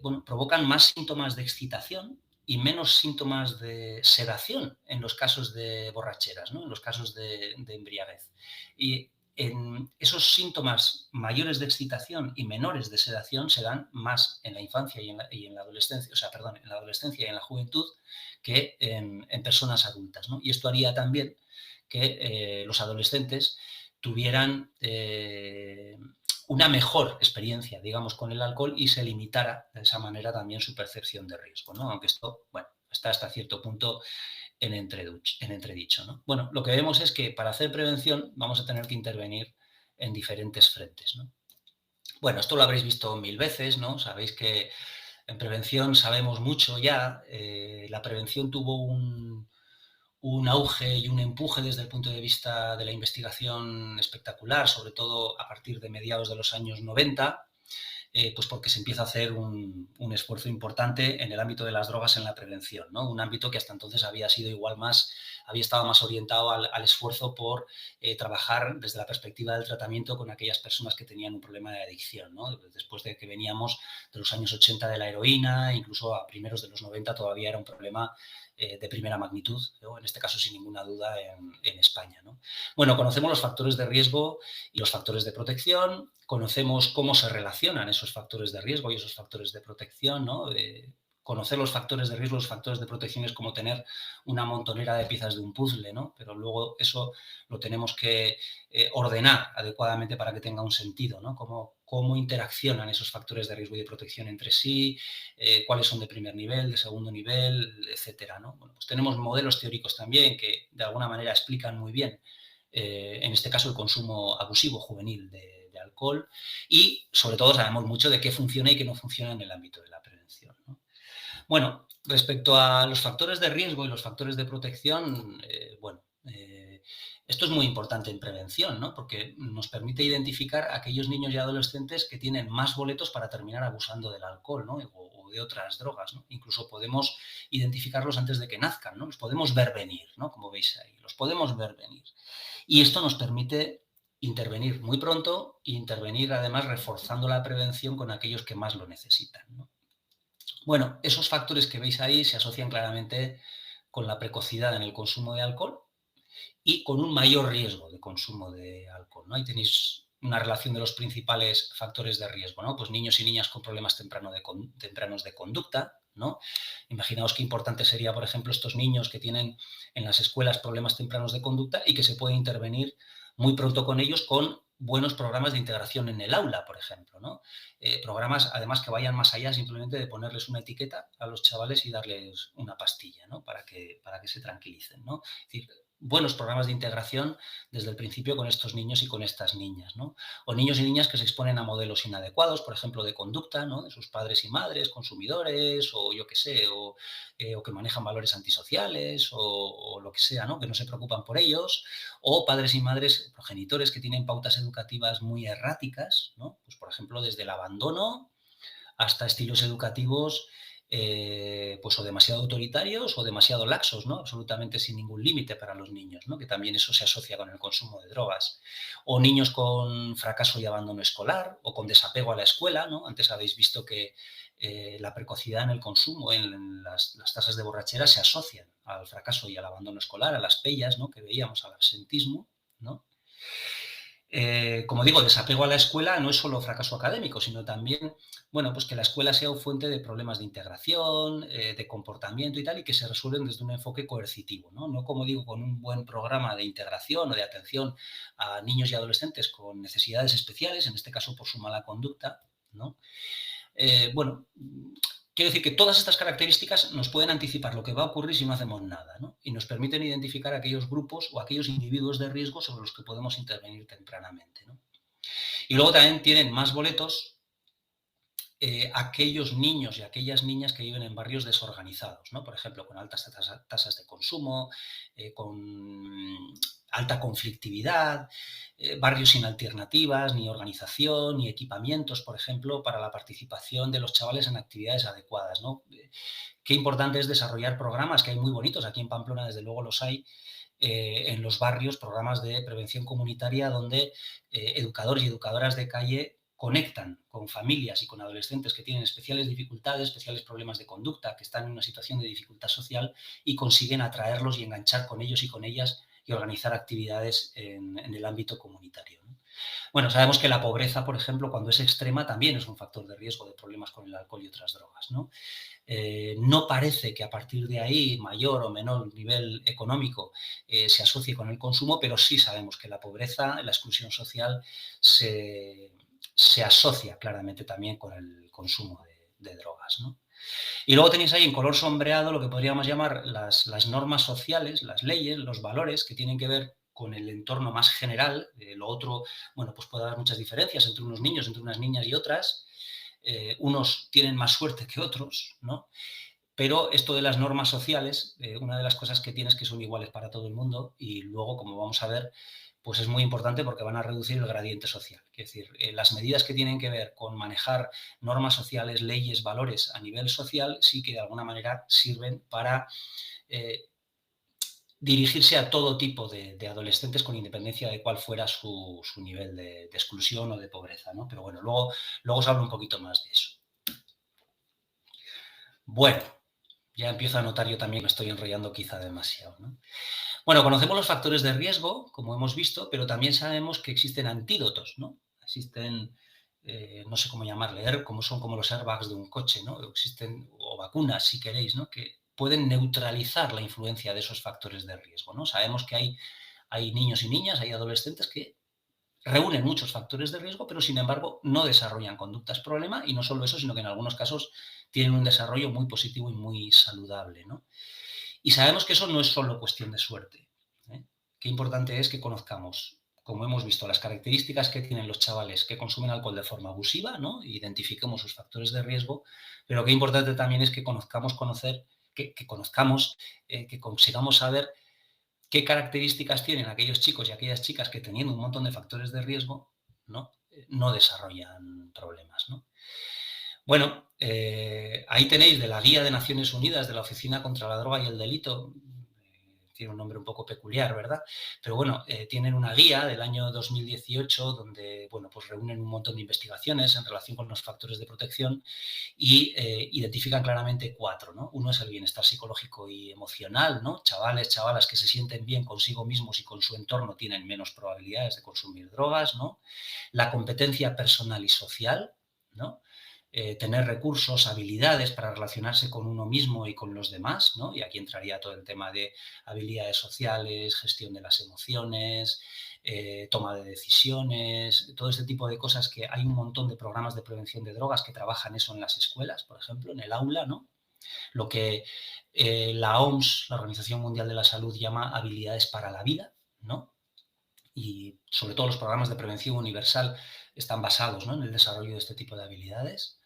bueno, provocan más síntomas de excitación y menos síntomas de sedación en los casos de borracheras, ¿no? En los casos de embriaguez. Y en esos síntomas mayores de excitación y menores de sedación se dan más en la infancia y en la adolescencia, o sea, perdón, en la adolescencia y en la juventud que en personas adultas, ¿no? Y esto haría también que los adolescentes tuvieran una mejor experiencia, digamos, con el alcohol y se limitara de esa manera también su percepción de riesgo, ¿no? Aunque esto, bueno, está hasta cierto punto en entredicho, ¿no? Bueno, lo que vemos es que para hacer prevención vamos a tener que intervenir en diferentes frentes, ¿no? Bueno, esto lo habréis visto mil veces, ¿no? Sabéis que en prevención sabemos mucho ya. La prevención tuvo un auge y un empuje desde el punto de vista de la investigación espectacular, sobre todo a partir de mediados de los años 90, pues porque se empieza a hacer un esfuerzo importante en el ámbito de las drogas en la prevención, ¿no? Un ámbito que hasta entonces había sido había estado más orientado al esfuerzo por trabajar desde la perspectiva del tratamiento con aquellas personas que tenían un problema de adicción, ¿no? Después de que veníamos de los años 80 de la heroína, incluso a primeros de los 90 todavía era un problema de primera magnitud, ¿no? En este caso sin ninguna duda en España, ¿no? Bueno, conocemos los factores de riesgo y los factores de protección, conocemos cómo se relacionan esos factores de riesgo y esos factores de protección, ¿no? Conocer los factores de riesgo, los factores de protección es como tener una montonera de piezas de un puzzle, ¿no? Pero luego eso lo tenemos que ordenar adecuadamente para que tenga un sentido, ¿no? Cómo interaccionan esos factores de riesgo y de protección entre sí, cuáles son de primer nivel, de segundo nivel, etcétera, ¿no? Bueno, pues tenemos modelos teóricos también que de alguna manera explican muy bien, en este caso, el consumo abusivo juvenil de alcohol y, sobre todo, sabemos mucho de qué funciona y qué no funciona en el ámbito de la prevención, ¿no? Bueno, respecto a los factores de riesgo y los factores de protección, bueno, esto es muy importante en prevención, ¿no? Porque nos permite identificar a aquellos niños y adolescentes que tienen más boletos para terminar abusando del alcohol, ¿no? O de otras drogas, ¿no? Incluso podemos identificarlos antes de que nazcan, ¿no? Los podemos ver venir, ¿no? Como veis ahí, los podemos ver venir. Y esto nos permite intervenir muy pronto e intervenir además reforzando la prevención con aquellos que más lo necesitan, ¿no? Bueno, esos factores que veis ahí se asocian claramente con la precocidad en el consumo de alcohol y con un mayor riesgo de consumo de alcohol, ¿no? Ahí tenéis una relación de los principales factores de riesgo, ¿no? Pues niños y niñas con problemas tempranos de conducta, ¿no? Imaginaos qué importante sería, por ejemplo, estos niños que tienen en las escuelas problemas tempranos de conducta y que se puede intervenir muy pronto con ellos con buenos programas de integración en el aula, por ejemplo, ¿no? Programas, además, que vayan más allá simplemente de ponerles una etiqueta a los chavales y darles una pastilla, ¿no? Para que se tranquilicen, ¿no? Es decir, buenos programas de integración desde el principio con estos niños y con estas niñas, ¿no? O niños y niñas que se exponen a modelos inadecuados, por ejemplo, de conducta, ¿no? De sus padres y madres, consumidores, o yo qué sé, o que manejan valores antisociales, o lo que sea, ¿no? Que no se preocupan por ellos, o padres y madres, progenitores que tienen pautas educativas muy erráticas, ¿no? Pues, por ejemplo, desde el abandono hasta estilos educativos pues o demasiado autoritarios o demasiado laxos, ¿no? Absolutamente sin ningún límite para los niños, ¿no? Que también eso se asocia con el consumo de drogas. O niños con fracaso y abandono escolar o con desapego a la escuela, ¿no? Antes habéis visto que la precocidad en el consumo, en las tasas de borrachera se asocian al fracaso y al abandono escolar, a las pellas, ¿no? Que veíamos, al absentismo, ¿no? Como digo, desapego a la escuela no es solo fracaso académico, sino también, bueno, pues que la escuela sea fuente de problemas de integración, de comportamiento y tal, y que se resuelven desde un enfoque coercitivo, ¿no? No, como digo, con un buen programa de integración o de atención a niños y adolescentes con necesidades especiales, en este caso por su mala conducta, ¿no? Bueno, quiero decir que todas estas características nos pueden anticipar lo que va a ocurrir si no hacemos nada, ¿no? Y nos permiten identificar aquellos grupos o aquellos individuos de riesgo sobre los que podemos intervenir tempranamente, ¿no? Y luego también tienen más boletos aquellos niños y aquellas niñas que viven en barrios desorganizados, ¿no? Por ejemplo, con altas tasas de consumo, con alta conflictividad, barrios sin alternativas, ni organización, ni equipamientos, por ejemplo, para la participación de los chavales en actividades adecuadas, ¿no? Qué importante es desarrollar programas, que hay muy bonitos, aquí en Pamplona desde luego los hay, en los barrios, programas de prevención comunitaria donde educadores y educadoras de calle conectan con familias y con adolescentes que tienen especiales dificultades, especiales problemas de conducta, que están en una situación de dificultad social y consiguen atraerlos y enganchar con ellos y con ellas y organizar actividades en el ámbito comunitario, ¿no? Bueno, sabemos que la pobreza, por ejemplo, cuando es extrema, también es un factor de riesgo de problemas con el alcohol y otras drogas, ¿no? No parece que a partir de ahí, mayor o menor nivel económico, se asocie con el consumo, pero sí sabemos que la pobreza, la exclusión social, se asocia claramente también con el consumo de drogas, ¿no? Y luego tenéis ahí en color sombreado lo que podríamos llamar las normas sociales, las leyes, los valores que tienen que ver con el entorno más general. Lo otro, bueno, pues puede haber muchas diferencias entre unos niños, entre unas niñas y otras. Unos tienen más suerte que otros, ¿no? Pero esto de las normas sociales, una de las cosas que tiene es que son iguales para todo el mundo y luego, como vamos a ver, pues es muy importante porque van a reducir el gradiente social. Es decir, las medidas que tienen que ver con manejar normas sociales, leyes, valores a nivel social, sí que de alguna manera sirven para dirigirse a todo tipo de adolescentes con independencia de cuál fuera su nivel de exclusión o de pobreza, ¿no? Pero bueno, luego os hablo un poquito más de eso. Bueno, ya empiezo a notar yo también que me estoy enrollando quizá demasiado, ¿no? Bueno, conocemos los factores de riesgo, como hemos visto, pero también sabemos que existen antídotos, ¿no? Existen, no sé cómo llamarle, como son como los airbags de un coche, ¿no? Existen, o vacunas, si queréis, ¿no? Que pueden neutralizar la influencia de esos factores de riesgo, ¿no? Sabemos que hay niños y niñas, hay adolescentes que reúnen muchos factores de riesgo, pero sin embargo no desarrollan conductas problema y no solo eso, sino que en algunos casos tienen un desarrollo muy positivo y muy saludable, ¿no? Y sabemos que eso no es solo cuestión de suerte, ¿eh? Qué importante es que conozcamos, como hemos visto, las características que tienen los chavales que consumen alcohol de forma abusiva, ¿no? Identifiquemos sus factores de riesgo, pero qué importante también es que conozcamos, que consigamos saber qué características tienen aquellos chicos y aquellas chicas que teniendo un montón de factores de riesgo, ¿no? No desarrollan problemas, ¿no? Bueno, ahí tenéis de la Guía de Naciones Unidas de la Oficina contra la Droga y el Delito, tiene un nombre un poco peculiar, ¿verdad? Pero bueno, tienen una guía del año 2018 donde, bueno, pues reúnen un montón de investigaciones en relación con los factores de protección y identifican claramente 4, ¿no? Uno es el bienestar psicológico y emocional, ¿no? Chavales, chavalas que se sienten bien consigo mismos y con su entorno tienen menos probabilidades de consumir drogas, ¿no? La competencia personal y social, ¿no? Tener recursos, habilidades para relacionarse con uno mismo y con los demás, ¿no? Y aquí entraría todo el tema de habilidades sociales, gestión de las emociones, toma de decisiones, todo este tipo de cosas que hay un montón de programas de prevención de drogas que trabajan eso en las escuelas, por ejemplo, en el aula, ¿no? Lo que la OMS, la Organización Mundial de la Salud, llama habilidades para la vida, ¿no? Y sobre todo los programas de prevención universal están basados, ¿no?, en el desarrollo de este tipo de habilidades.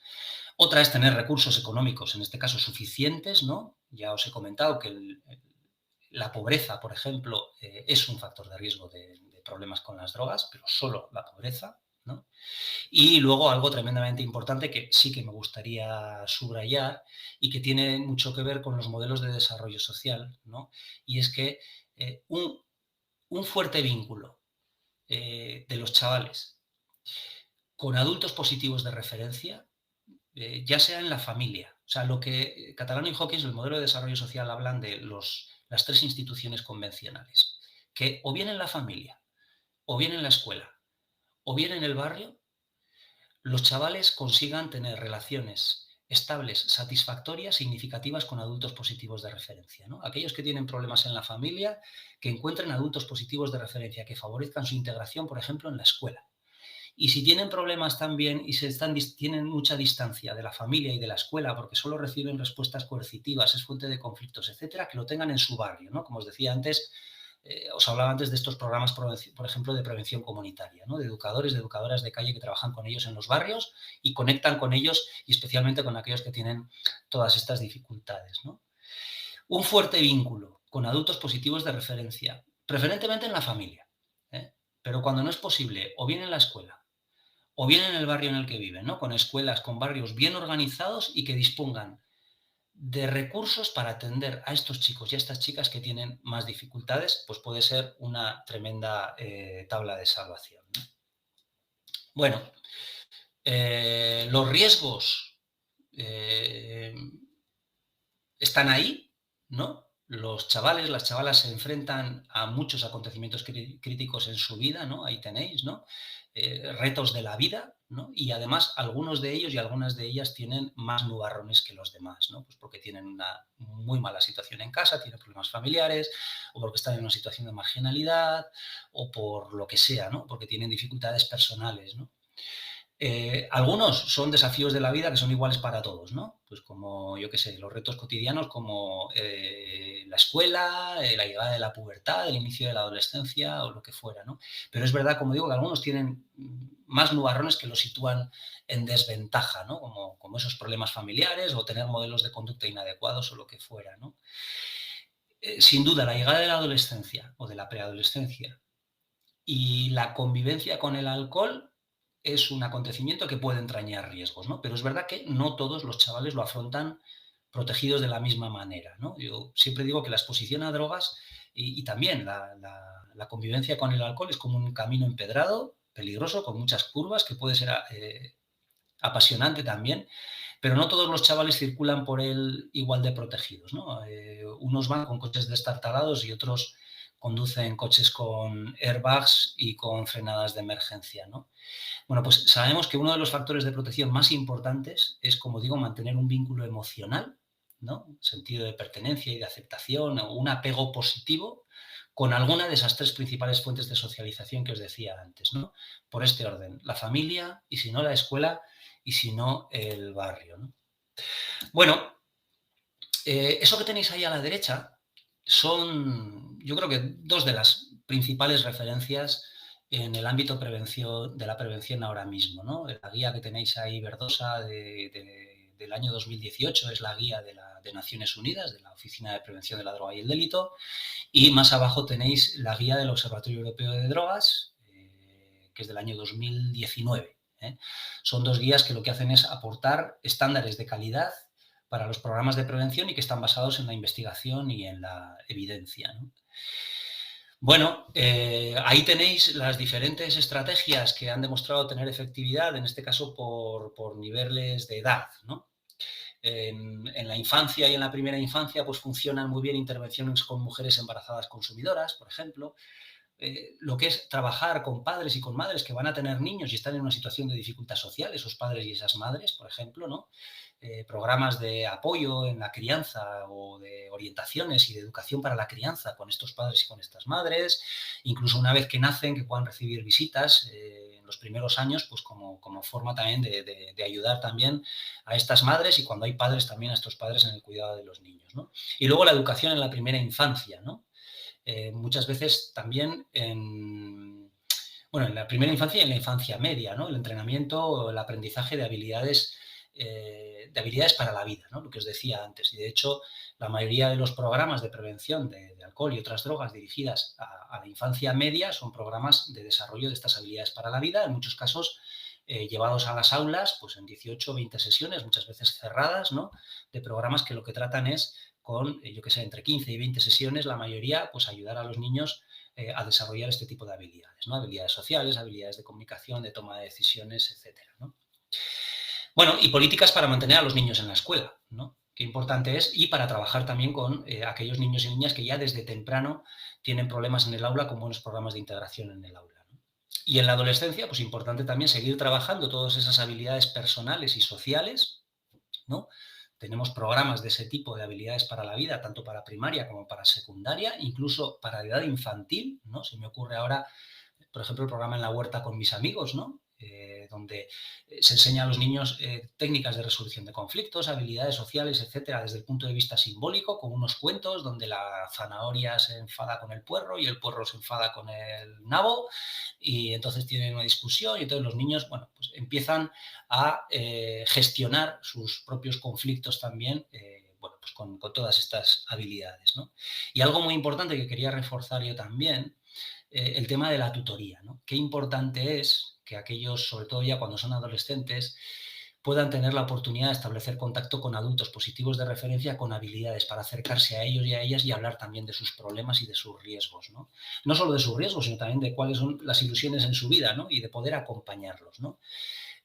Otra es tener recursos económicos, en este caso suficientes, ¿no? Ya os he comentado que la pobreza, por ejemplo, es un factor de riesgo de problemas con las drogas, pero solo la pobreza, ¿no? Y luego algo tremendamente importante que sí que me gustaría subrayar y que tiene mucho que ver con los modelos de desarrollo social, ¿no? Y es que un fuerte vínculo de los chavales con adultos positivos de referencia, ya sea en la familia. O sea, lo que Catalano y Hawkins, el modelo de desarrollo social, hablan de las 3 instituciones convencionales, que o bien en la familia, o bien en la escuela, o bien en el barrio, los chavales consigan tener relaciones estables, satisfactorias, significativas con adultos positivos de referencia, ¿no? Aquellos que tienen problemas en la familia, que encuentren adultos positivos de referencia, que favorezcan su integración, por ejemplo, en la escuela. Y si tienen problemas también y tienen mucha distancia de la familia y de la escuela porque solo reciben respuestas coercitivas, es fuente de conflictos, etcétera, que lo tengan en su barrio, ¿no? Como os decía antes, os hablaba antes de estos programas, por ejemplo, de prevención comunitaria, ¿no? De educadores, de educadoras de calle que trabajan con ellos en los barrios y conectan con ellos y especialmente con aquellos que tienen todas estas dificultades, ¿no? Un fuerte vínculo con adultos positivos de referencia, preferentemente en la familia, ¿eh? Pero cuando no es posible, o bien en la escuela, o bien en el barrio en el que viven, ¿no? Con escuelas, con barrios bien organizados y que dispongan de recursos para atender a estos chicos y a estas chicas que tienen más dificultades, pues puede ser una tremenda tabla de salvación, ¿no? Bueno, los riesgos están ahí, ¿no? Los chavales, las chavalas se enfrentan a muchos acontecimientos críticos en su vida, ¿no? Ahí tenéis, ¿no? Retos de la vida, ¿no? Y además algunos de ellos y algunas de ellas tienen más nubarrones que los demás, ¿no? Pues porque tienen una muy mala situación en casa, tienen problemas familiares, o porque están en una situación de marginalidad, o por lo que sea, ¿no? Porque tienen dificultades personales, ¿no? Algunos son desafíos de la vida que son iguales para todos, ¿no? Pues como, yo qué sé, los retos cotidianos como la escuela, la llegada de la pubertad, el inicio de la adolescencia o lo que fuera, ¿no? Pero es verdad, como digo, que algunos tienen más nubarrones que los sitúan en desventaja, ¿no? Como esos problemas familiares o tener modelos de conducta inadecuados o lo que fuera, ¿no? Sin duda, la llegada de la adolescencia o de la preadolescencia y la convivencia con el alcohol es un acontecimiento que puede entrañar riesgos, ¿no? Pero es verdad que no todos los chavales lo afrontan protegidos de la misma manera, ¿no? Yo siempre digo que la exposición a drogas y también la convivencia con el alcohol es como un camino empedrado, peligroso, con muchas curvas, que puede ser apasionante también, pero no todos los chavales circulan por él igual de protegidos, ¿no? Unos van con coches destartalados y otros conducen coches con airbags y con frenadas de emergencia, ¿no? Bueno, pues sabemos que uno de los factores de protección más importantes es, como digo, mantener un vínculo emocional, ¿no? Un sentido de pertenencia y de aceptación, o un apego positivo con alguna de esas tres principales fuentes de socialización que os decía antes, ¿no? Por este orden, la familia, y si no, la escuela, y si no, el barrio, ¿no? Bueno, eso que tenéis ahí a la derecha son, yo creo que dos de las principales referencias en el ámbito de la prevención ahora mismo, ¿no? La guía que tenéis ahí verdosa del año 2018 es la guía de Naciones Unidas, de la Oficina de Prevención de la Droga y el Delito, y más abajo tenéis la guía del Observatorio Europeo de Drogas, que es del año 2019. Son dos guías que lo que hacen es aportar estándares de calidad para los programas de prevención y que están basados en la investigación y en la evidencia, ¿no? Bueno, ahí tenéis las diferentes estrategias que han demostrado tener efectividad, en este caso por niveles de edad, ¿no? En la infancia y en la primera infancia pues funcionan muy bien intervenciones con mujeres embarazadas consumidoras, por ejemplo. Lo que es trabajar con padres y con madres que van a tener niños y están en una situación de dificultad social, esos padres y esas madres, por ejemplo, ¿no? Programas de apoyo en la crianza o de orientaciones y de educación para la crianza con estos padres y con estas madres, incluso una vez que nacen, que puedan recibir visitas en los primeros años, pues como forma también de ayudar también a estas madres y cuando hay padres también a estos padres en el cuidado de los niños, ¿no? Y luego la educación en la primera infancia, ¿no? Muchas veces también en la primera infancia y en la infancia media, ¿no? El entrenamiento o el aprendizaje de habilidades para la vida, ¿no? Lo que os decía antes. Y de hecho, la mayoría de los programas de prevención de alcohol y otras drogas dirigidas a la infancia media son programas de desarrollo de estas habilidades para la vida, en muchos casos llevados a las aulas, pues en 18 o 20 sesiones, muchas veces cerradas, ¿no? De programas que lo que tratan es con, yo que sé, entre 15 y 20 sesiones, la mayoría, pues ayudar a los niños a desarrollar este tipo de habilidades, ¿no? Habilidades sociales, habilidades de comunicación, de toma de decisiones, etcétera, ¿no? Bueno, y políticas para mantener a los niños en la escuela, ¿no? Qué importante es, y para trabajar también con aquellos niños y niñas que ya desde temprano tienen problemas en el aula con buenos programas de integración en el aula, ¿no? Y en la adolescencia, pues importante también seguir trabajando todas esas habilidades personales y sociales, ¿no? Tenemos programas de ese tipo de habilidades para la vida, tanto para primaria como para secundaria, incluso para edad infantil, ¿no? Se me ocurre ahora, por ejemplo, el programa En la Huerta con mis amigos, ¿no? donde se enseña a los niños técnicas de resolución de conflictos, habilidades sociales, etcétera, desde el punto de vista simbólico, con unos cuentos donde la zanahoria se enfada con el puerro y el puerro se enfada con el nabo, y entonces tienen una discusión y entonces los niños, bueno, pues empiezan a gestionar sus propios conflictos también, bueno, pues con todas estas habilidades, ¿no? Y algo muy importante que quería reforzar yo también, el tema de la tutoría, ¿no? Qué importante es que aquellos, sobre todo ya cuando son adolescentes, puedan tener la oportunidad de establecer contacto con adultos positivos de referencia con habilidades para acercarse a ellos y a ellas y hablar también de sus problemas y de sus riesgos, ¿no? No solo de sus riesgos, sino también de cuáles son las ilusiones en su vida, ¿no? Y de poder acompañarlos, ¿no?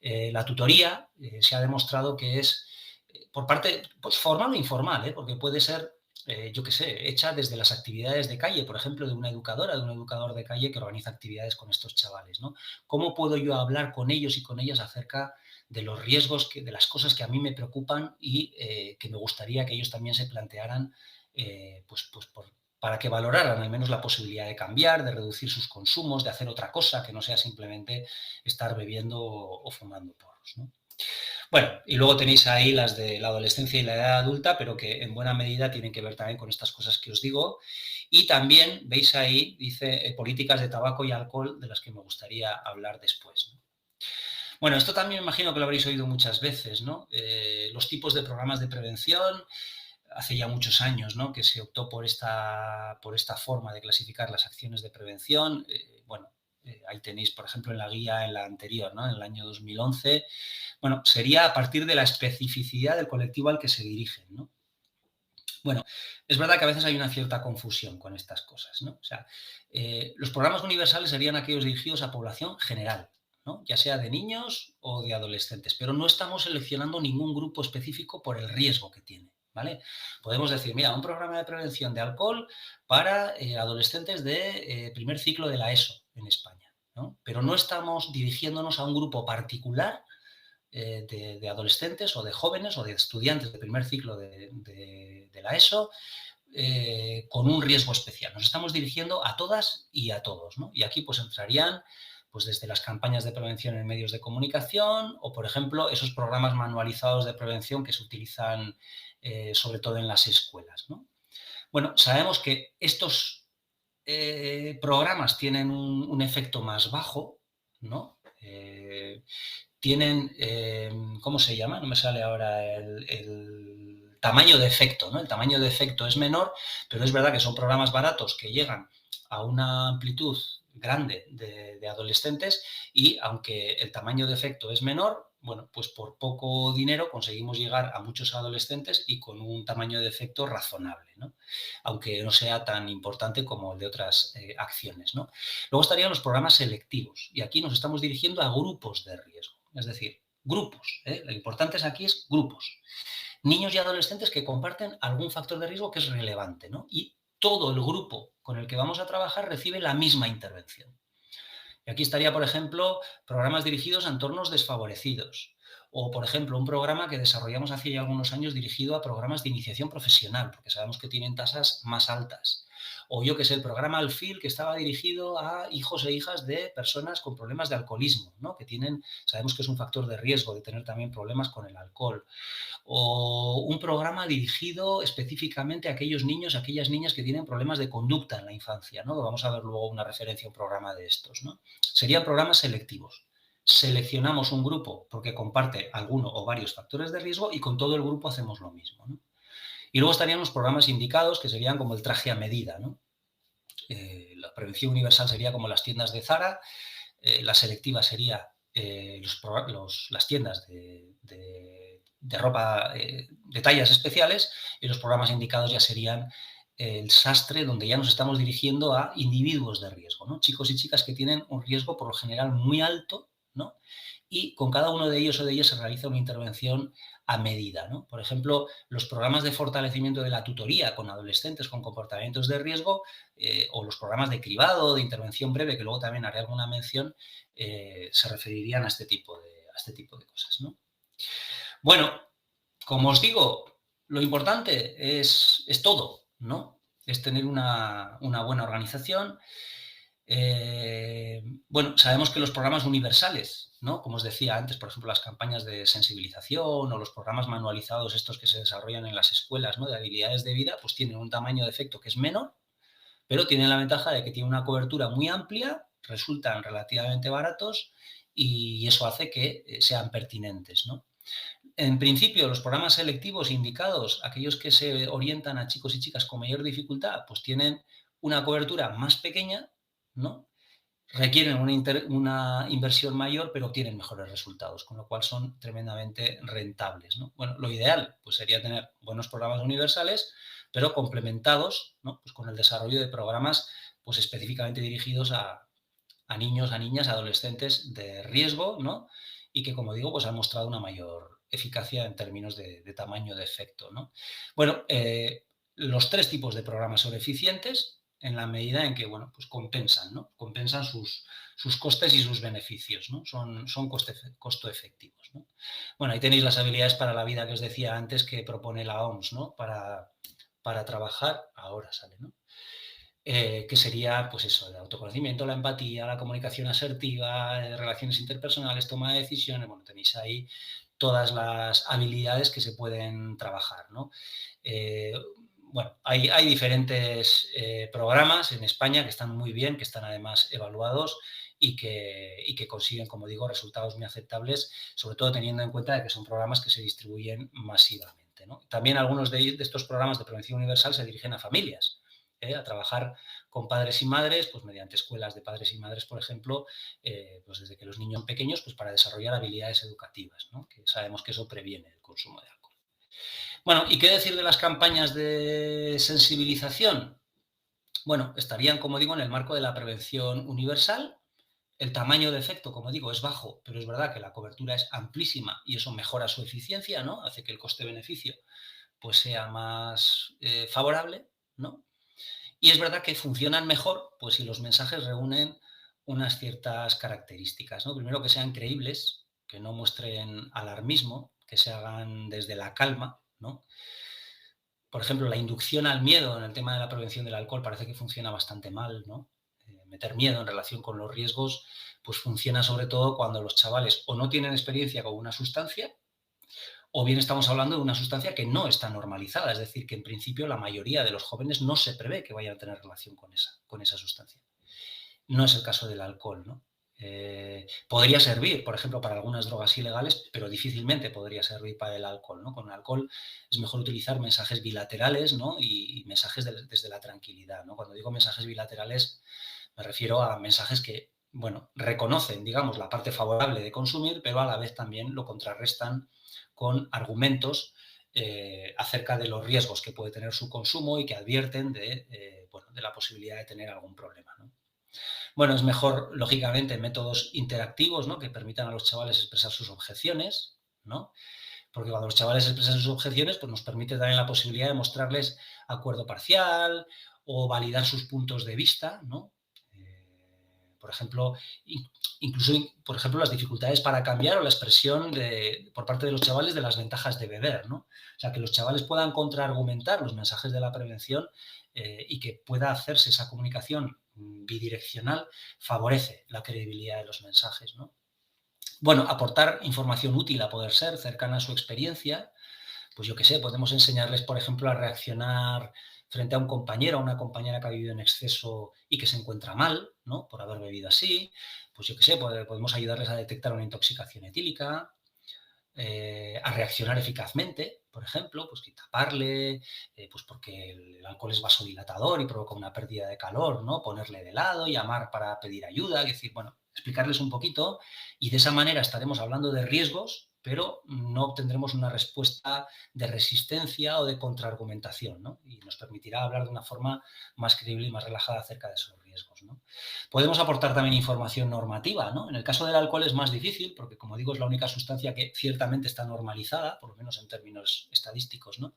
La tutoría se ha demostrado que es, por parte pues, formal o informal, porque puede ser, yo qué sé, hecha desde las actividades de calle, por ejemplo, de una educadora, de un educador de calle que organiza actividades con estos chavales, ¿no? ¿Cómo puedo yo hablar con ellos y con ellas acerca de los riesgos, de las cosas que a mí me preocupan y que me gustaría que ellos también se plantearan, para que valoraran al menos la posibilidad de cambiar, de reducir sus consumos, de hacer otra cosa que no sea simplemente estar bebiendo o fumando porros, ¿no? Bueno, y luego tenéis ahí las de la adolescencia y la edad adulta, pero que en buena medida tienen que ver también con estas cosas que os digo. Y también veis ahí, dice, políticas de tabaco y alcohol, de las que me gustaría hablar después, ¿no? Bueno, esto también me imagino que lo habréis oído muchas veces, ¿no? Los tipos de programas de prevención, hace ya muchos años, ¿no?, que se optó por esta forma de clasificar las acciones de prevención. Ahí tenéis, por ejemplo, en la guía, en la anterior, ¿no?, en el año 2011. Bueno, sería a partir de la especificidad del colectivo al que se dirigen, ¿no? Bueno, es verdad que a veces hay una cierta confusión con estas cosas, ¿no? O sea, los programas universales serían aquellos dirigidos a población general, ¿no?, ya sea de niños o de adolescentes, pero no estamos seleccionando ningún grupo específico por el riesgo que tiene, ¿vale? Podemos decir, mira, un programa de prevención de alcohol para adolescentes de primer ciclo de la ESO en España, ¿no? Pero no estamos dirigiéndonos a un grupo particular de adolescentes o de jóvenes o de estudiantes de primer ciclo de la ESO con un riesgo especial. Nos estamos dirigiendo a todas y a todos, ¿no? Y aquí pues entrarían pues desde las campañas de prevención en medios de comunicación o, por ejemplo, esos programas manualizados de prevención que se utilizan sobre todo en las escuelas, ¿no? Bueno, sabemos que estos programas tienen un efecto más bajo, ¿no? Tienen, ¿cómo se llama? No me sale ahora el tamaño de efecto, ¿no? El tamaño de efecto es menor, pero es verdad que son programas baratos que llegan a una amplitud grande de adolescentes y aunque el tamaño de efecto es menor, bueno, pues por poco dinero conseguimos llegar a muchos adolescentes y con un tamaño de efecto razonable, ¿no? Aunque no sea tan importante como el de otras acciones, ¿no? Luego estarían los programas selectivos y aquí nos estamos dirigiendo a grupos de riesgo, es decir, grupos, ¿eh? Lo importante aquí es grupos. Niños y adolescentes que comparten algún factor de riesgo que es relevante, ¿no? Y todo el grupo con el que vamos a trabajar recibe la misma intervención. Y aquí estaría, por ejemplo, programas dirigidos a entornos desfavorecidos. O, por ejemplo, un programa que desarrollamos hace ya algunos años dirigido a programas de iniciación profesional, porque sabemos que tienen tasas más altas. O yo que sé, el programa Alfil, que estaba dirigido a hijos e hijas de personas con problemas de alcoholismo, ¿no?, que sabemos que es un factor de riesgo de tener también problemas con el alcohol. O un programa dirigido específicamente a aquellos niños, a aquellas niñas que tienen problemas de conducta en la infancia, ¿no? Vamos a ver luego una referencia a un programa de estos, ¿no? Serían programas selectivos. Seleccionamos un grupo porque comparte alguno o varios factores de riesgo y con todo el grupo hacemos lo mismo, ¿no? Y luego estarían los programas indicados, que serían como el traje a medida, ¿no? La prevención universal sería como las tiendas de Zara, la selectiva sería las tiendas de ropa de tallas especiales y los programas indicados ya serían el sastre, donde ya nos estamos dirigiendo a individuos de riesgo, ¿no? Chicos y chicas que tienen un riesgo por lo general muy alto, ¿no? Y con cada uno de ellos o de ellas se realiza una intervención a medida, ¿no? Por ejemplo, los programas de fortalecimiento de la tutoría con adolescentes con comportamientos de riesgo o los programas de cribado, de intervención breve, que luego también haré alguna mención, se referirían a este tipo de cosas, ¿no? Bueno, como os digo, lo importante es todo, ¿no? Es tener una buena organización. Bueno, sabemos que los programas universales, ¿no? Como os decía antes, por ejemplo, las campañas de sensibilización o los programas manualizados estos que se desarrollan en las escuelas, ¿no? De habilidades de vida, pues tienen un tamaño de efecto que es menor, pero tienen la ventaja de que tienen una cobertura muy amplia, resultan relativamente baratos y eso hace que sean pertinentes, ¿no? En principio, los programas selectivos indicados, aquellos que se orientan a chicos y chicas con mayor dificultad, pues tienen una cobertura más pequeña, ¿no? Requieren una inversión mayor, pero obtienen mejores resultados, con lo cual son tremendamente rentables, ¿no? Bueno, lo ideal pues, sería tener buenos programas universales, pero complementados, ¿no? Pues con el desarrollo de programas pues, específicamente dirigidos a niños, a niñas, adolescentes de riesgo, ¿no? Y que, como digo, pues han mostrado una mayor eficacia en términos de tamaño de efecto, ¿no? Bueno, los tres tipos de programas son eficientes en la medida en que, bueno, pues compensan, ¿no? Compensan sus costes y sus beneficios, ¿no? Son costo efectivos, ¿no? Bueno, ahí tenéis las habilidades para la vida que os decía antes que propone la OMS, ¿no? Para trabajar, ahora sale, ¿no? Que sería, pues eso, el autoconocimiento, la empatía, la comunicación asertiva, relaciones interpersonales, toma de decisiones, bueno, tenéis ahí todas las habilidades que se pueden trabajar, ¿no? Eh, bueno, hay diferentes programas en España que están muy bien, que están además evaluados y que consiguen, como digo, resultados muy aceptables, sobre todo teniendo en cuenta de que son programas que se distribuyen masivamente, ¿no? También algunos de estos programas de prevención universal se dirigen a familias, a trabajar con padres y madres, pues mediante escuelas de padres y madres, por ejemplo, pues desde que los niños son pequeños, pues para desarrollar habilidades educativas, ¿no? Que sabemos que eso previene el consumo de alcohol. Bueno, ¿y qué decir de las campañas de sensibilización? Bueno, estarían, como digo, en el marco de la prevención universal. El tamaño de efecto, como digo, es bajo, pero es verdad que la cobertura es amplísima y eso mejora su eficiencia, ¿no? Hace que el coste-beneficio pues, sea más favorable, ¿no? Y es verdad que funcionan mejor pues, si los mensajes reúnen unas ciertas características, ¿no? Primero, que sean creíbles, que no muestren alarmismo, que se hagan desde la calma, ¿no? Por ejemplo, la inducción al miedo en el tema de la prevención del alcohol parece que funciona bastante mal, ¿no? Meter miedo en relación con los riesgos, pues funciona sobre todo cuando los chavales o no tienen experiencia con una sustancia, o bien estamos hablando de una sustancia que no está normalizada, es decir, que en principio la mayoría de los jóvenes no se prevé que vayan a tener relación con esa sustancia. No es el caso del alcohol, ¿no? Podría servir, por ejemplo, para algunas drogas ilegales, pero difícilmente podría servir para el alcohol, ¿no? Con el alcohol es mejor utilizar mensajes bilaterales, ¿no? Y mensajes desde la tranquilidad, ¿no? Cuando digo mensajes bilaterales, me refiero a mensajes que, bueno, reconocen, digamos, la parte favorable de consumir, pero a la vez también lo contrarrestan con argumentos acerca de los riesgos que puede tener su consumo y que advierten bueno, de la posibilidad de tener algún problema, ¿no? Bueno, es mejor, lógicamente, métodos interactivos, ¿no? Que permitan a los chavales expresar sus objeciones, ¿no? Porque cuando los chavales expresan sus objeciones, pues nos permite también la posibilidad de mostrarles acuerdo parcial o validar sus puntos de vista, ¿no? Por ejemplo, incluso, por ejemplo, las dificultades para cambiar o la expresión por parte de los chavales de las ventajas de beber, ¿no? O sea, que los chavales puedan contraargumentar los mensajes de la prevención y que pueda hacerse esa comunicación bidireccional favorece la credibilidad de los mensajes, ¿no? Bueno, aportar información útil a poder ser, cercana a su experiencia, pues yo qué sé, podemos enseñarles, por ejemplo, a reaccionar frente a un compañero o una compañera que ha vivido en exceso y que se encuentra mal, ¿no? Por haber bebido así. Pues yo qué sé, podemos ayudarles a detectar una intoxicación etílica, a reaccionar eficazmente, por ejemplo, pues que taparle, pues porque el alcohol es vasodilatador y provoca una pérdida de calor, ¿no? Ponerle de lado, llamar para pedir ayuda, es decir, bueno, explicarles un poquito y de esa manera estaremos hablando de riesgos, pero no obtendremos una respuesta de resistencia o de contraargumentación, ¿no? Y nos permitirá hablar de una forma más creíble y más relajada acerca de esos riesgos, ¿no? Podemos aportar también información normativa, ¿no? En el caso del alcohol es más difícil porque, como digo, es la única sustancia que ciertamente está normalizada, por lo menos en términos estadísticos, ¿no?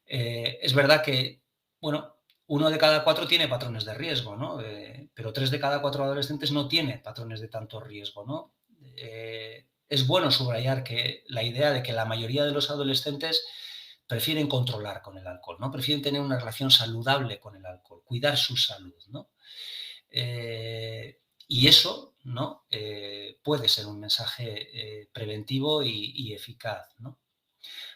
Es verdad que, bueno, 1 de cada 4 tiene patrones de riesgo, ¿no? Pero 3 de cada 4 adolescentes no tiene patrones de tanto riesgo, ¿no? Es bueno subrayar que la idea de que la mayoría de los adolescentes prefieren controlar con el alcohol, ¿no? Prefieren tener una relación saludable con el alcohol, cuidar su salud, ¿no? Y eso, ¿no? Puede ser un mensaje preventivo y eficaz, ¿no?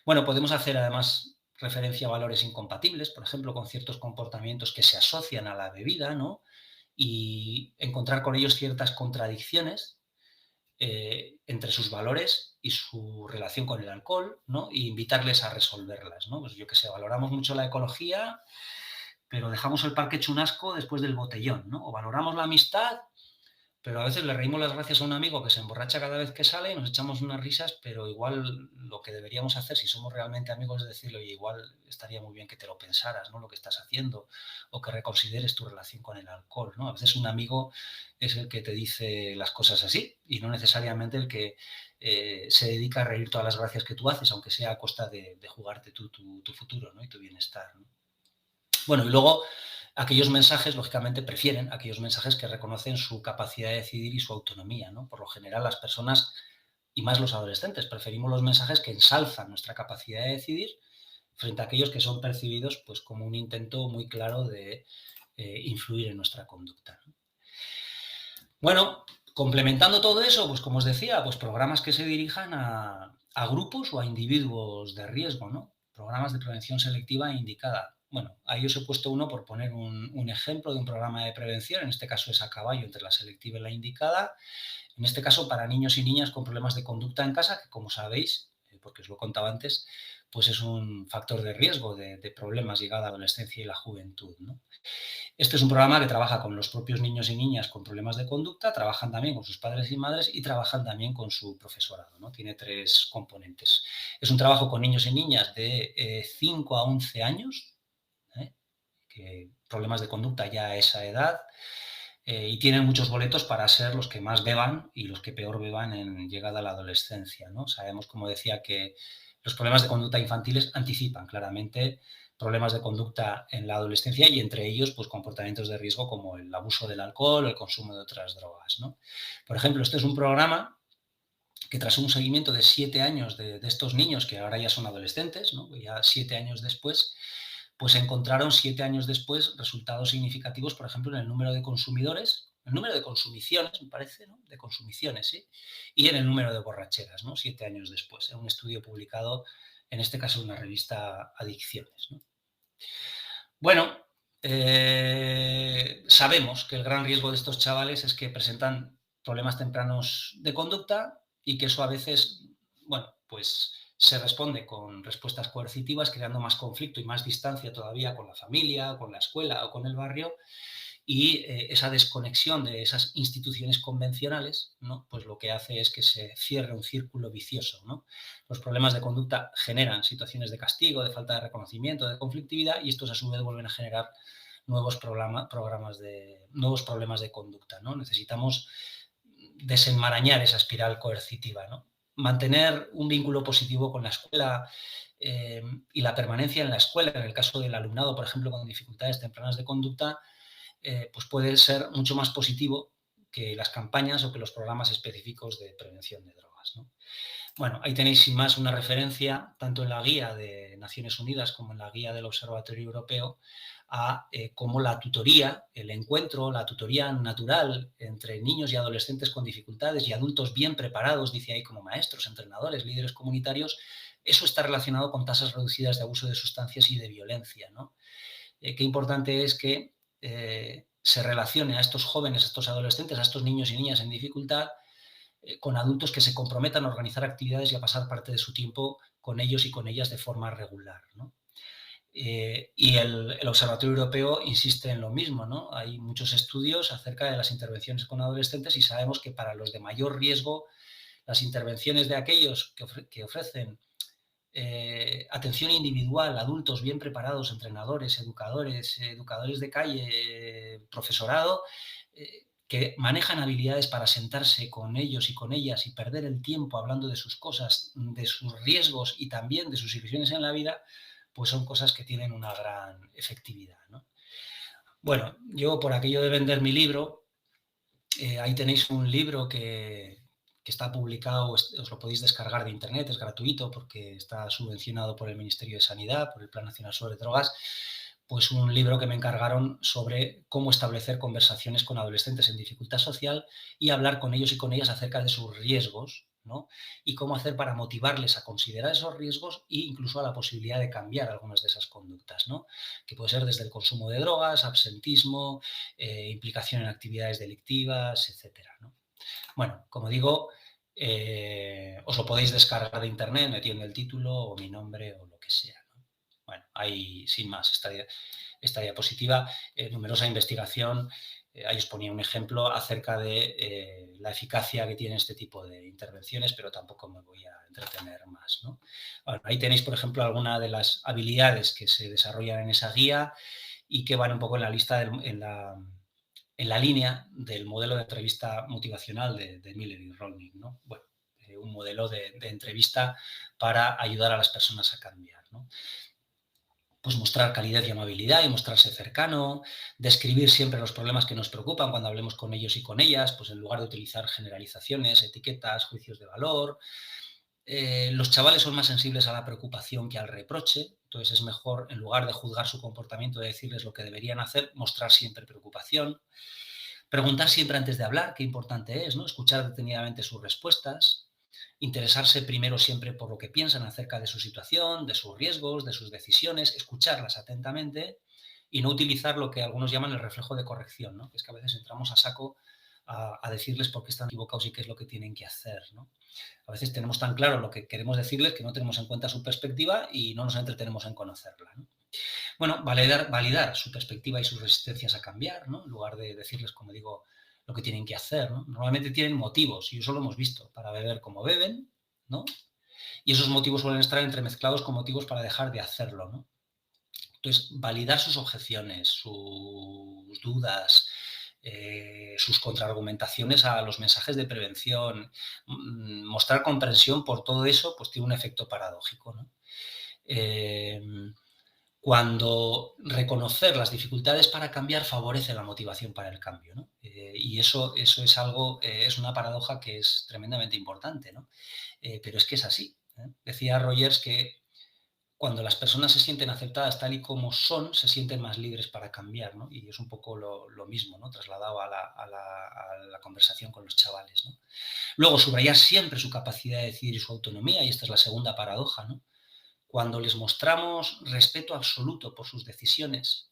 Bueno, podemos hacer además referencia a valores incompatibles, por ejemplo, con ciertos comportamientos que se asocian a la bebida, ¿no? Y encontrar con ellos ciertas contradicciones entre sus valores y su relación con el alcohol, ¿no? Y invitarles a resolverlas, ¿no? Pues yo que sé, valoramos mucho la ecología, pero dejamos el parque hecho un asco después del botellón, ¿no? O valoramos la amistad, pero a veces le reímos las gracias a un amigo que se emborracha cada vez que sale y nos echamos unas risas, pero igual lo que deberíamos hacer, si somos realmente amigos, es decirle, oye, igual estaría muy bien que te lo pensaras, ¿no? Lo que estás haciendo, o que reconsideres tu relación con el alcohol, ¿no? A veces un amigo es el que te dice las cosas así y no necesariamente el que se dedica a reír todas las gracias que tú haces, aunque sea a costa de jugarte tu futuro, ¿no? Y tu bienestar, ¿no? Bueno, y luego aquellos mensajes, lógicamente, prefieren aquellos mensajes que reconocen su capacidad de decidir y su autonomía, ¿no? Por lo general, las personas, y más los adolescentes, preferimos los mensajes que ensalzan nuestra capacidad de decidir frente a aquellos que son percibidos pues, como un intento muy claro de influir en nuestra conducta, ¿no? Bueno, complementando todo eso, pues como os decía, pues programas que se dirijan a grupos o a individuos de riesgo, ¿no? Programas de prevención selectiva indicada. Bueno, ahí os he puesto uno por poner un ejemplo de un programa de prevención, en este caso es a caballo entre la selectiva y la indicada, en este caso para niños y niñas con problemas de conducta en casa, que como sabéis, porque os lo contaba antes, pues es un factor de riesgo de problemas llegada a la adolescencia y la juventud, ¿no? Este es un programa que trabaja con los propios niños y niñas con problemas de conducta, trabajan también con sus padres y madres y trabajan también con su profesorado, ¿no? Tiene 3 componentes. Es un trabajo con niños y niñas de 5 a 11 años, ¿eh? Que problemas de conducta ya a esa edad, y tienen muchos boletos para ser los que más beban y los que peor beban en llegada a la adolescencia, ¿no? Sabemos, como decía, que los problemas de conducta infantiles anticipan claramente problemas de conducta en la adolescencia y entre ellos pues, comportamientos de riesgo como el abuso del alcohol o el consumo de otras drogas, ¿no? Por ejemplo, este es un programa que tras un seguimiento de 7 años de estos niños, que ahora ya son adolescentes, ¿no? Ya 7 años después, pues encontraron 7 años después resultados significativos, por ejemplo, en el número de consumidores, el número de consumiciones, me parece, ¿no? De consumiciones, ¿sí? Y en el número de borracheras, ¿no? 7 años después, en un estudio publicado, en este caso, en una revista Adicciones, ¿no? Bueno, sabemos que el gran riesgo de estos chavales es que presentan problemas tempranos de conducta y que eso a veces, bueno, pues se responde con respuestas coercitivas, creando más conflicto y más distancia todavía con la familia, con la escuela o con el barrio, y esa desconexión de esas instituciones convencionales, ¿no? Pues lo que hace es que se cierre un círculo vicioso, ¿no? Los problemas de conducta generan situaciones de castigo, de falta de reconocimiento, de conflictividad, y estos a su vez vuelven a generar nuevos nuevos problemas de conducta, ¿no? Necesitamos desenmarañar esa espiral coercitiva, ¿no? Mantener un vínculo positivo con la escuela y la permanencia en la escuela, en el caso del alumnado, por ejemplo, con dificultades tempranas de conducta, pues puede ser mucho más positivo que las campañas o que los programas específicos de prevención de drogas, ¿no? Bueno, ahí tenéis sin más una referencia, tanto en la guía de Naciones Unidas como en la guía del Observatorio Europeo, a cómo la tutoría, el encuentro, la tutoría natural entre niños y adolescentes con dificultades y adultos bien preparados, dice ahí, como maestros, entrenadores, líderes comunitarios, eso está relacionado con tasas reducidas de abuso de sustancias y de violencia, ¿no? Qué importante es que se relacione a estos jóvenes, a estos adolescentes, a estos niños y niñas en dificultad, con adultos que se comprometan a organizar actividades y a pasar parte de su tiempo con ellos y con ellas de forma regular, ¿no? Y el Observatorio Europeo insiste en lo mismo, ¿no? Hay muchos estudios acerca de las intervenciones con adolescentes y sabemos que para los de mayor riesgo, las intervenciones de aquellos que ofrecen atención individual, adultos bien preparados, entrenadores, educadores de calle, profesorado, que manejan habilidades para sentarse con ellos y con ellas y perder el tiempo hablando de sus cosas, de sus riesgos y también de sus ilusiones en la vida, pues son cosas que tienen una gran efectividad, ¿no? Bueno, yo por aquello de vender mi libro, ahí tenéis un libro que está publicado, os lo podéis descargar de internet, es gratuito porque está subvencionado por el Ministerio de Sanidad, por el Plan Nacional sobre Drogas, pues un libro que me encargaron sobre cómo establecer conversaciones con adolescentes en dificultad social y hablar con ellos y con ellas acerca de sus riesgos, ¿no? Y cómo hacer para motivarles a considerar esos riesgos e incluso a la posibilidad de cambiar algunas de esas conductas, ¿no? Que puede ser desde el consumo de drogas, absentismo, implicación en actividades delictivas, etcétera, ¿no? Bueno, como digo, os lo podéis descargar de internet metiendo el título o mi nombre o lo que sea, ¿no? Bueno, ahí sin más, esta diapositiva, numerosa investigación, ahí os ponía un ejemplo acerca de la eficacia que tiene este tipo de intervenciones, pero tampoco me voy a entretener más, ¿no? Bueno, ahí tenéis, por ejemplo, algunas de las habilidades que se desarrollan en esa guía y que van un poco en la lista, en la línea del modelo de entrevista motivacional de Miller y Rollins, ¿no? Bueno, un modelo de entrevista para ayudar a las personas a cambiar, ¿no? Pues mostrar calidez y amabilidad y mostrarse cercano, describir siempre los problemas que nos preocupan cuando hablemos con ellos y con ellas, pues en lugar de utilizar generalizaciones, etiquetas, juicios de valor. Los chavales son más sensibles a la preocupación que al reproche, entonces es mejor, en lugar de juzgar su comportamiento, de decirles lo que deberían hacer, mostrar siempre preocupación. Preguntar siempre antes de hablar, qué importante es, ¿no? Escuchar detenidamente sus respuestas, interesarse primero siempre por lo que piensan acerca de su situación, de sus riesgos, de sus decisiones, escucharlas atentamente y no utilizar lo que algunos llaman el reflejo de corrección, ¿no? Que es que a veces entramos a saco a decirles por qué están equivocados y qué es lo que tienen que hacer, ¿no? A veces tenemos tan claro lo que queremos decirles que no tenemos en cuenta su perspectiva y no nos entretenemos en conocerla, ¿no? Bueno, validar su perspectiva y sus resistencias a cambiar, ¿no? En lugar de decirles, como digo, lo que tienen que hacer, ¿no? Normalmente tienen motivos, y eso lo hemos visto, para beber como beben, ¿no? Y esos motivos suelen estar entremezclados con motivos para dejar de hacerlo, ¿no? Entonces, validar sus objeciones, sus dudas, sus contraargumentaciones a los mensajes de prevención, mostrar comprensión por todo eso, pues tiene un efecto paradójico, ¿no? Cuando reconocer las dificultades para cambiar favorece la motivación para el cambio, ¿no? Y eso es algo, es una paradoja que es tremendamente importante, ¿no? Pero es que es así, ¿eh? Decía Rogers que cuando las personas se sienten aceptadas tal y como son, se sienten más libres para cambiar, ¿no? Y es un poco lo mismo, ¿no? Trasladado a la conversación con los chavales, ¿no? Luego, subrayar siempre su capacidad de decidir y su autonomía, y esta es la segunda paradoja, ¿no? Cuando les mostramos respeto absoluto por sus decisiones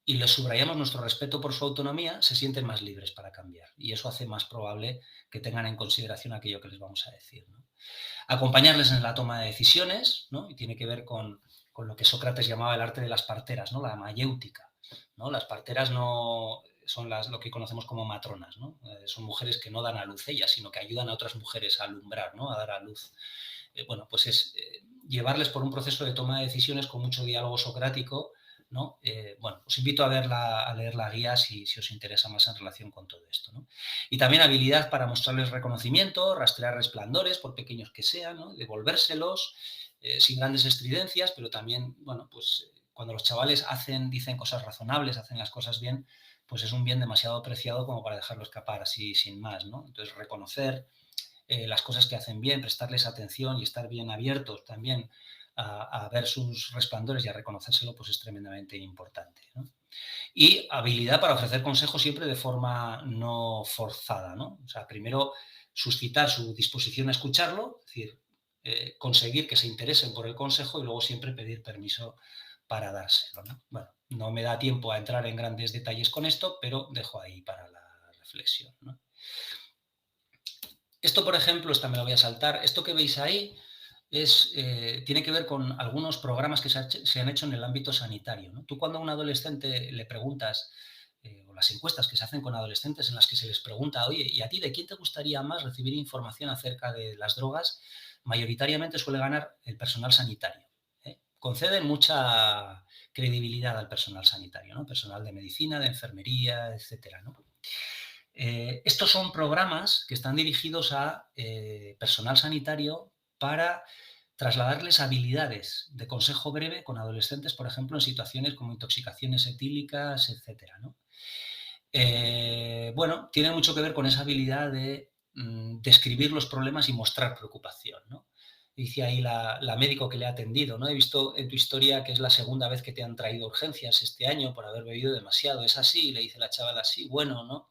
y les subrayamos nuestro respeto por su autonomía, se sienten más libres para cambiar. Y eso hace más probable que tengan en consideración aquello que les vamos a decir, ¿no? Acompañarles en la toma de decisiones, ¿no? Y tiene que ver con lo que Sócrates llamaba el arte de las parteras, ¿no? La mayéutica, ¿no? Las parteras no son lo que conocemos como matronas, ¿no? Son mujeres que no dan a luz ellas, sino que ayudan a otras mujeres a alumbrar, ¿no? A dar a luz. Bueno, pues es llevarles por un proceso de toma de decisiones con mucho diálogo socrático, ¿no? Bueno, os invito a leer la guía si os interesa más en relación con todo esto, ¿no? Y también habilidad para mostrarles reconocimiento, rastrear resplandores, por pequeños que sean, ¿no? Devolvérselos sin grandes estridencias, pero también, bueno, pues cuando los chavales dicen cosas razonables, hacen las cosas bien, pues es un bien demasiado apreciado como para dejarlo escapar así sin más, ¿no? Entonces, reconocer las cosas que hacen bien, prestarles atención y estar bien abiertos también a ver sus resplandores y a reconocérselo, pues es tremendamente importante, ¿no? Y habilidad para ofrecer consejos siempre de forma no forzada, ¿no? O sea, primero suscitar su disposición a escucharlo, es decir, conseguir que se interesen por el consejo y luego siempre pedir permiso para dárselo, ¿no? Bueno, no me da tiempo a entrar en grandes detalles con esto, pero dejo ahí para la reflexión, ¿no? Esto, por ejemplo, esta me la voy a saltar. Esto que veis ahí tiene que ver con algunos programas que se han hecho en el ámbito sanitario, ¿no? Tú cuando a un adolescente le preguntas, o las encuestas que se hacen con adolescentes en las que se les pregunta, oye, ¿y a ti de quién te gustaría más recibir información acerca de las drogas? Mayoritariamente suele ganar el personal sanitario, ¿eh? Conceden mucha credibilidad al personal sanitario, ¿no? Personal de medicina, de enfermería, etcétera, ¿no? Estos son programas que están dirigidos a personal sanitario para trasladarles habilidades de consejo breve con adolescentes, por ejemplo, en situaciones como intoxicaciones etílicas, etcétera, ¿no? Bueno, tiene mucho que ver con esa habilidad de describir los problemas y mostrar preocupación, ¿no? dice ahí la médico que le ha atendido, ¿no? He visto en tu historia que es la segunda vez que te han traído urgencias este año por haber bebido demasiado. ¿Es así? Le dice la chavala, sí, bueno, ¿no?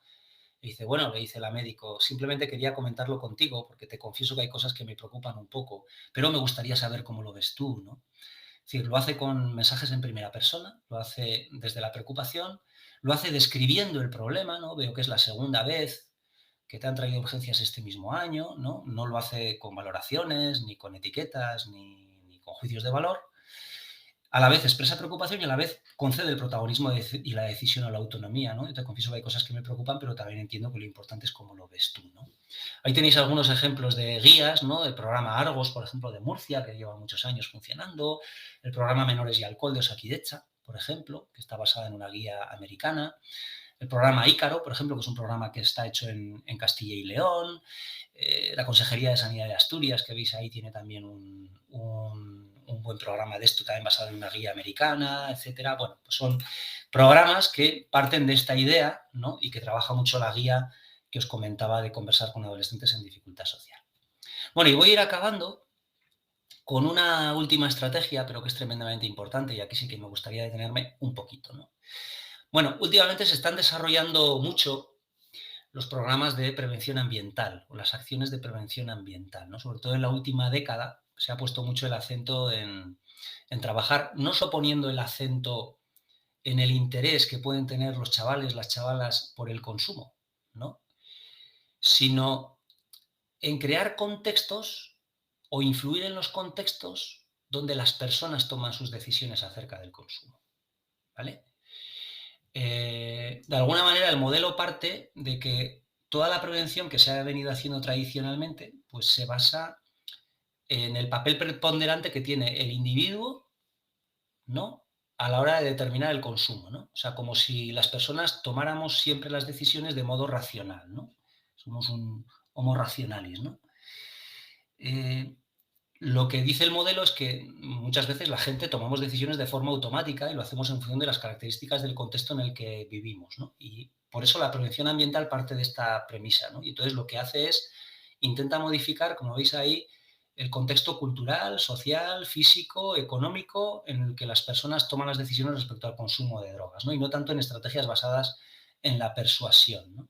Le dice, bueno, le dice la médico, simplemente quería comentarlo contigo porque te confieso que hay cosas que me preocupan un poco, pero me gustaría saber cómo lo ves tú, ¿no? Es decir, lo hace con mensajes en primera persona, lo hace desde la preocupación, lo hace describiendo el problema, ¿no? Veo que es la segunda vez que te han traído urgencias este mismo año, ¿no? No lo hace con valoraciones, ni con etiquetas, ni con juicios de valor. A la vez expresa preocupación y a la vez concede el protagonismo y la decisión a la autonomía, ¿no? Yo te confieso que hay cosas que me preocupan, pero también entiendo que lo importante es cómo lo ves tú, ¿no? Ahí tenéis algunos ejemplos de guías, ¿no? El programa Argos, por ejemplo, de Murcia, que lleva muchos años funcionando, el programa Menores y Alcohol de Osakidecha, por ejemplo, que está basada en una guía americana, el programa Ícaro, por ejemplo, que es un programa que está hecho en Castilla y León, la Consejería de Sanidad de Asturias, que veis ahí, tiene también un buen programa de esto, también basado en una guía americana, etcétera. Bueno, pues son programas que parten de esta idea, ¿no? Y que trabaja mucho la guía que os comentaba de conversar con adolescentes en dificultad social. Bueno, y voy a ir acabando con una última estrategia, pero que es tremendamente importante, y aquí sí que me gustaría detenerme un poquito, ¿no? Bueno, últimamente se están desarrollando mucho los programas de prevención ambiental o las acciones de prevención ambiental, ¿no? Sobre todo en la última década se ha puesto mucho el acento en trabajar, no solo poniendo el acento en el interés que pueden tener los chavales, las chavalas por el consumo, ¿no? Sino en crear contextos o influir en los contextos donde las personas toman sus decisiones acerca del consumo, ¿vale? De alguna manera el modelo parte de que toda la prevención que se ha venido haciendo tradicionalmente, pues se basa en el papel preponderante que tiene el individuo, ¿no? A la hora de determinar el consumo, ¿no? O sea, como si las personas tomáramos siempre las decisiones de modo racional, ¿no? Somos un homo racionalis, ¿no? Lo que dice el modelo es que muchas veces la gente tomamos decisiones de forma automática y lo hacemos en función de las características del contexto en el que vivimos, ¿no? Y por eso la prevención ambiental parte de esta premisa, ¿no? Y entonces lo que hace es, intenta modificar, como veis ahí, el contexto cultural, social, físico, económico, en el que las personas toman las decisiones respecto al consumo de drogas, ¿no? Y no tanto en estrategias basadas en la persuasión, ¿no?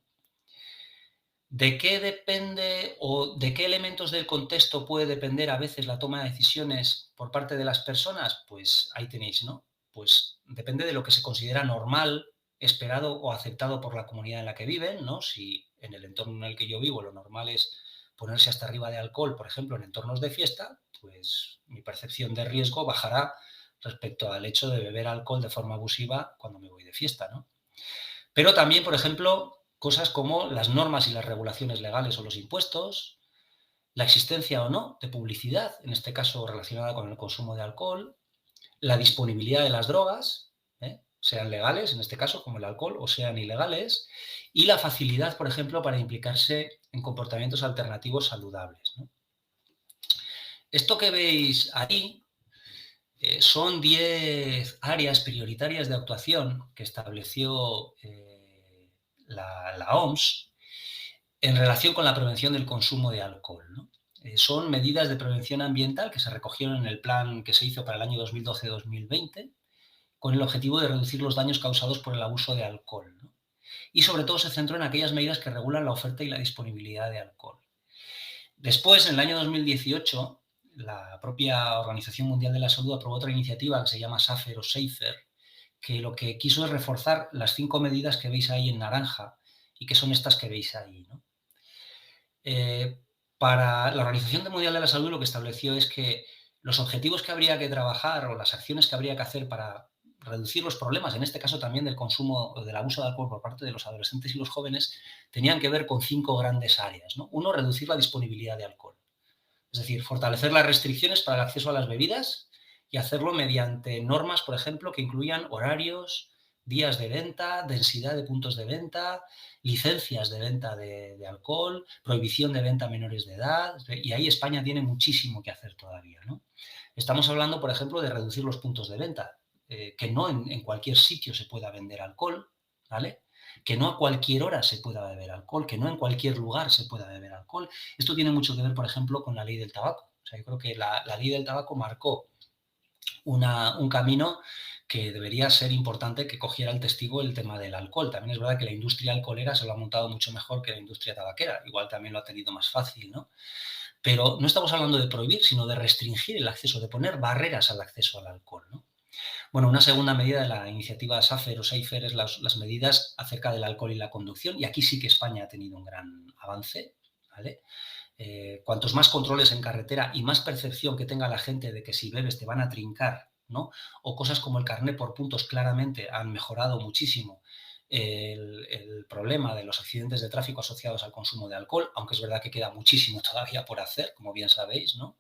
¿De qué depende o de qué elementos del contexto puede depender a veces la toma de decisiones por parte de las personas? Pues ahí tenéis, ¿no? Pues depende de lo que se considera normal, esperado o aceptado por la comunidad en la que viven, ¿no? Si en el entorno en el que yo vivo lo normal es ponerse hasta arriba de alcohol, por ejemplo, en entornos de fiesta, pues mi percepción de riesgo bajará respecto al hecho de beber alcohol de forma abusiva cuando me voy de fiesta, ¿no? Pero también, por ejemplo, cosas como las normas y las regulaciones legales o los impuestos, la existencia o no de publicidad, en este caso relacionada con el consumo de alcohol, la disponibilidad de las drogas, sean legales, en este caso, como el alcohol, o sean ilegales, y la facilidad, por ejemplo, para implicarse en comportamientos alternativos saludables, ¿no? Esto que veis ahí son 10 áreas prioritarias de actuación que estableció la OMS en relación con la prevención del consumo de alcohol, ¿no? Son medidas de prevención ambiental que se recogieron en el plan que se hizo para el año 2012-2020 con el objetivo de reducir los daños causados por el abuso de alcohol, ¿no? Y sobre todo se centró en aquellas medidas que regulan la oferta y la disponibilidad de alcohol. Después, en el año 2018, la propia Organización Mundial de la Salud aprobó otra iniciativa que se llama SAFER o SAFER, que lo que quiso es reforzar las 5 medidas que veis ahí en naranja y que son estas que veis ahí, ¿no? Para la Organización Mundial de la Salud lo que estableció es que los objetivos que habría que trabajar o las acciones que habría que hacer para reducir los problemas, en este caso también del consumo o del abuso de alcohol por parte de los adolescentes y los jóvenes, tenían que ver con 5 grandes áreas, ¿no? Uno, reducir la disponibilidad de alcohol. Es decir, fortalecer las restricciones para el acceso a las bebidas y hacerlo mediante normas, por ejemplo, que incluyan horarios, días de venta, densidad de puntos de venta, licencias de venta de alcohol, prohibición de venta a menores de edad, y ahí España tiene muchísimo que hacer todavía, ¿no? Estamos hablando, por ejemplo, de reducir los puntos de venta, que no en cualquier sitio se pueda vender alcohol, ¿vale? Que no a cualquier hora se pueda beber alcohol, que no en cualquier lugar se pueda beber alcohol. Esto tiene mucho que ver, por ejemplo, con la ley del tabaco. sea, yo creo que la ley del tabaco marcó un camino que debería ser importante que cogiera el testigo el tema del alcohol. También es verdad que la industria alcoholera se lo ha montado mucho mejor que la industria tabaquera. Igual también lo ha tenido más fácil, ¿no? Pero no estamos hablando de prohibir, sino de restringir el acceso, de poner barreras al acceso al alcohol, ¿no? Bueno, una segunda medida de la iniciativa SAFER o SAFER es las medidas acerca del alcohol y la conducción, y aquí sí que España ha tenido un gran avance, ¿vale? Cuantos más controles en carretera y más percepción que tenga la gente de que si bebes te van a trincar, ¿no? O cosas como el carné por puntos claramente han mejorado muchísimo el problema de los accidentes de tráfico asociados al consumo de alcohol, aunque es verdad que queda muchísimo todavía por hacer, como bien sabéis, ¿no?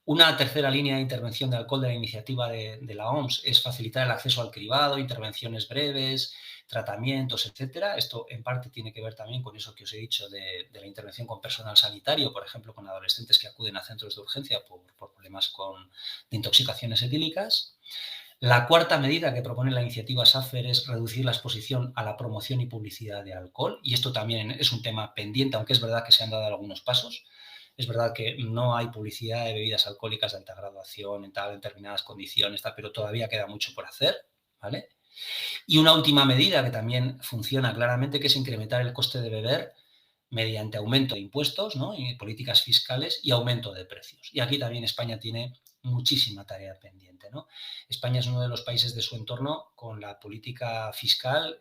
Una tercera línea de intervención de alcohol de la iniciativa de la OMS es facilitar el acceso al cribado, intervenciones breves, tratamientos, etcétera. Esto en parte tiene que ver también con eso que os he dicho de la intervención con personal sanitario, por ejemplo, con adolescentes que acuden a centros de urgencia por problemas de intoxicaciones etílicas. La cuarta medida que propone la iniciativa SAFER es reducir la exposición a la promoción y publicidad de alcohol, y esto también es un tema pendiente, aunque es verdad que se han dado algunos pasos. Es verdad que no hay publicidad de bebidas alcohólicas de alta graduación en determinadas condiciones, pero todavía queda mucho por hacer, ¿vale? Y una última medida que también funciona claramente, que es incrementar el coste de beber mediante aumento de impuestos, ¿no? Y políticas fiscales y aumento de precios. Y aquí también España tiene muchísima tarea pendiente, ¿no? España es uno de los países de su entorno con la política fiscal,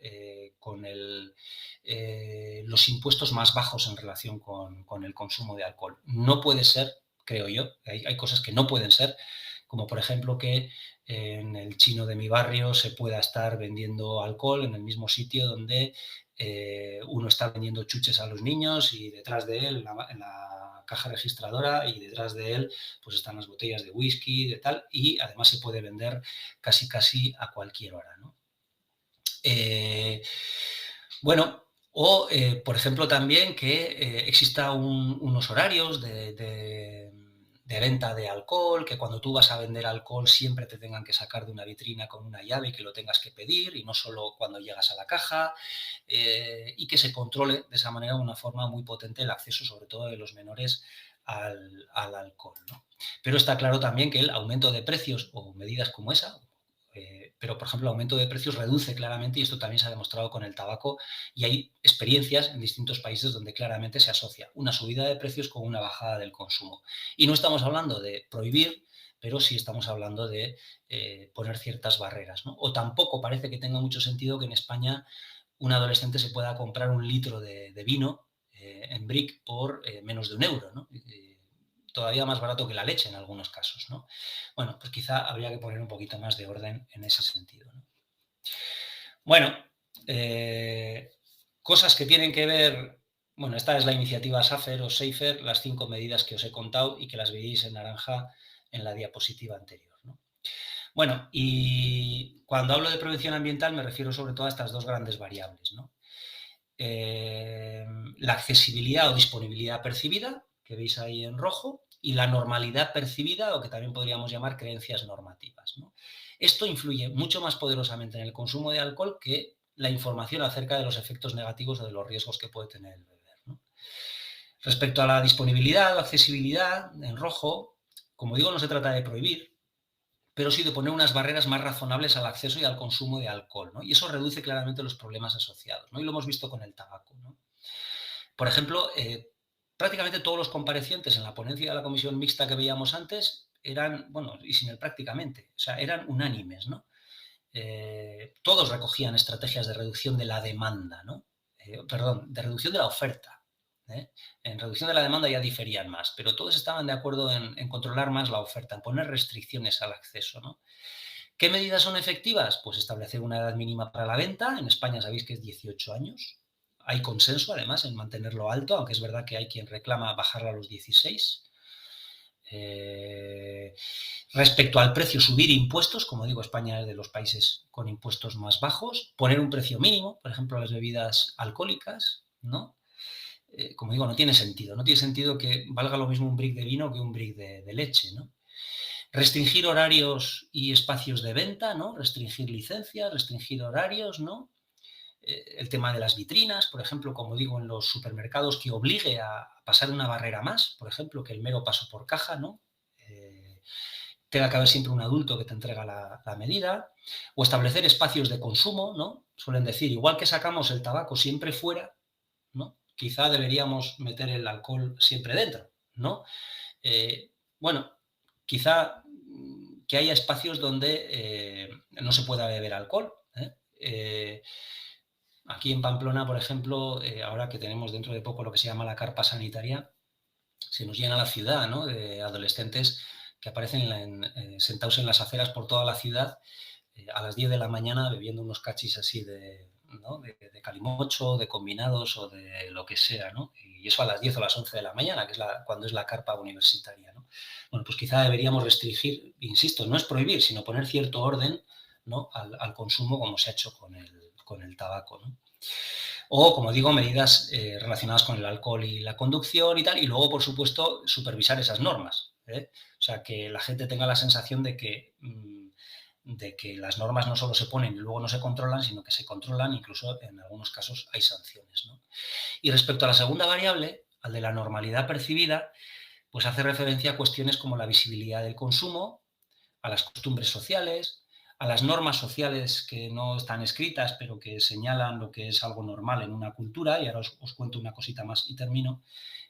con los impuestos más bajos en relación con el consumo de alcohol. No puede ser, creo yo, hay cosas que no pueden ser, como por ejemplo que en el chino de mi barrio se pueda estar vendiendo alcohol en el mismo sitio donde uno está vendiendo chuches a los niños y detrás de él, en la caja registradora, y detrás de él pues están las botellas de whisky, de tal, y además se puede vender casi a cualquier hora, ¿no? Bueno, o por ejemplo también que exista unos horarios de venta de alcohol, que cuando tú vas a vender alcohol siempre te tengan que sacar de una vitrina con una llave y que lo tengas que pedir, y no solo cuando llegas a la caja, y que se controle de esa manera de una forma muy potente el acceso, sobre todo de los menores, al alcohol, ¿no? Pero está claro también que el aumento de precios o medidas como esa, pero por ejemplo el aumento de precios reduce claramente, y esto también se ha demostrado con el tabaco, y hay experiencias en distintos países donde claramente se asocia una subida de precios con una bajada del consumo. Y no estamos hablando de prohibir, pero sí estamos hablando de poner ciertas barreras, ¿no? O tampoco parece que tenga mucho sentido que en España un adolescente se pueda comprar un litro de vino en Brick por menos de €1, ¿no? Todavía más barato que la leche en algunos casos, ¿no? Bueno, pues quizá habría que poner un poquito más de orden en ese sentido, ¿no? Bueno, cosas que tienen que ver. Bueno, esta es la iniciativa SAFER o SAFER, las 5 medidas que os he contado y que las veis en naranja en la diapositiva anterior, ¿no? Bueno, y cuando hablo de prevención ambiental me refiero sobre todo a estas dos grandes variables, ¿no? La accesibilidad o disponibilidad percibida, que veis ahí en rojo, y la normalidad percibida, o que también podríamos llamar creencias normativas, ¿no? Esto influye mucho más poderosamente en el consumo de alcohol que la información acerca de los efectos negativos o de los riesgos que puede tener el beber, ¿no? Respecto a la disponibilidad o accesibilidad, en rojo, como digo, no se trata de prohibir, pero sí de poner unas barreras más razonables al acceso y al consumo de alcohol, ¿no? Y eso reduce claramente los problemas asociados, ¿no? Y lo hemos visto con el tabaco, ¿no? Por ejemplo, prácticamente todos los comparecientes en la ponencia de la comisión mixta que veíamos antes eran, bueno, y sin el prácticamente, o sea, eran unánimes, ¿no? Todos recogían estrategias de reducción de la demanda, ¿no? Perdón, de reducción de la oferta. En reducción de la demanda ya diferían más, pero todos estaban de acuerdo en controlar más la oferta, en poner restricciones al acceso, ¿no? ¿Qué medidas son efectivas? Pues establecer una edad mínima para la venta. En España sabéis que es 18 años. Hay consenso, además, en mantenerlo alto, aunque es verdad que hay quien reclama bajarlo a los 16. Respecto al precio, subir impuestos. Como digo, España es de los países con impuestos más bajos. Poner un precio mínimo, por ejemplo, a las bebidas alcohólicas, ¿no? Como digo, no tiene sentido. No tiene sentido que valga lo mismo un brick de vino que un brick de leche, ¿no? Restringir horarios y espacios de venta, ¿no? Restringir licencias, restringir horarios, ¿no? el tema de las vitrinas, por ejemplo, como digo, en los supermercados, que obligue a pasar una barrera más, por ejemplo, que el mero paso por caja, ¿no? Tenga que haber siempre un adulto que te entrega la medida, o establecer espacios de consumo, ¿no? Suelen decir, igual que sacamos el tabaco siempre fuera, ¿no? Quizá deberíamos meter el alcohol siempre dentro, ¿no? Bueno, quizá que haya espacios donde no se pueda beber alcohol. Aquí en Pamplona, por ejemplo, ahora que tenemos dentro de poco lo que se llama la carpa sanitaria, se nos llena la ciudad, ¿no? De adolescentes que aparecen sentados en las aceras por toda la ciudad a las 10 de la mañana bebiendo unos cachis así ¿no? de calimocho, de combinados o de lo que sea, ¿no? Y eso a las 10 o las 11 de la mañana, que es cuando es la carpa universitaria, ¿no? Bueno, pues quizá deberíamos restringir, insisto, no es prohibir, sino poner cierto orden, ¿no? al consumo, como se ha hecho con el tabaco, ¿no? O, como digo, medidas relacionadas con el alcohol y la conducción y tal, y luego, por supuesto, supervisar esas normas, ¿eh? O sea, que la gente tenga la sensación de que las normas no solo se ponen y luego no se controlan, sino que se controlan, incluso en algunos casos hay sanciones, ¿no? Y respecto a la segunda variable, al de la normalidad percibida, pues hace referencia a cuestiones como la visibilidad del consumo, a las costumbres sociales, a las normas sociales que no están escritas, pero que señalan lo que es algo normal en una cultura, y ahora os cuento una cosita más y termino,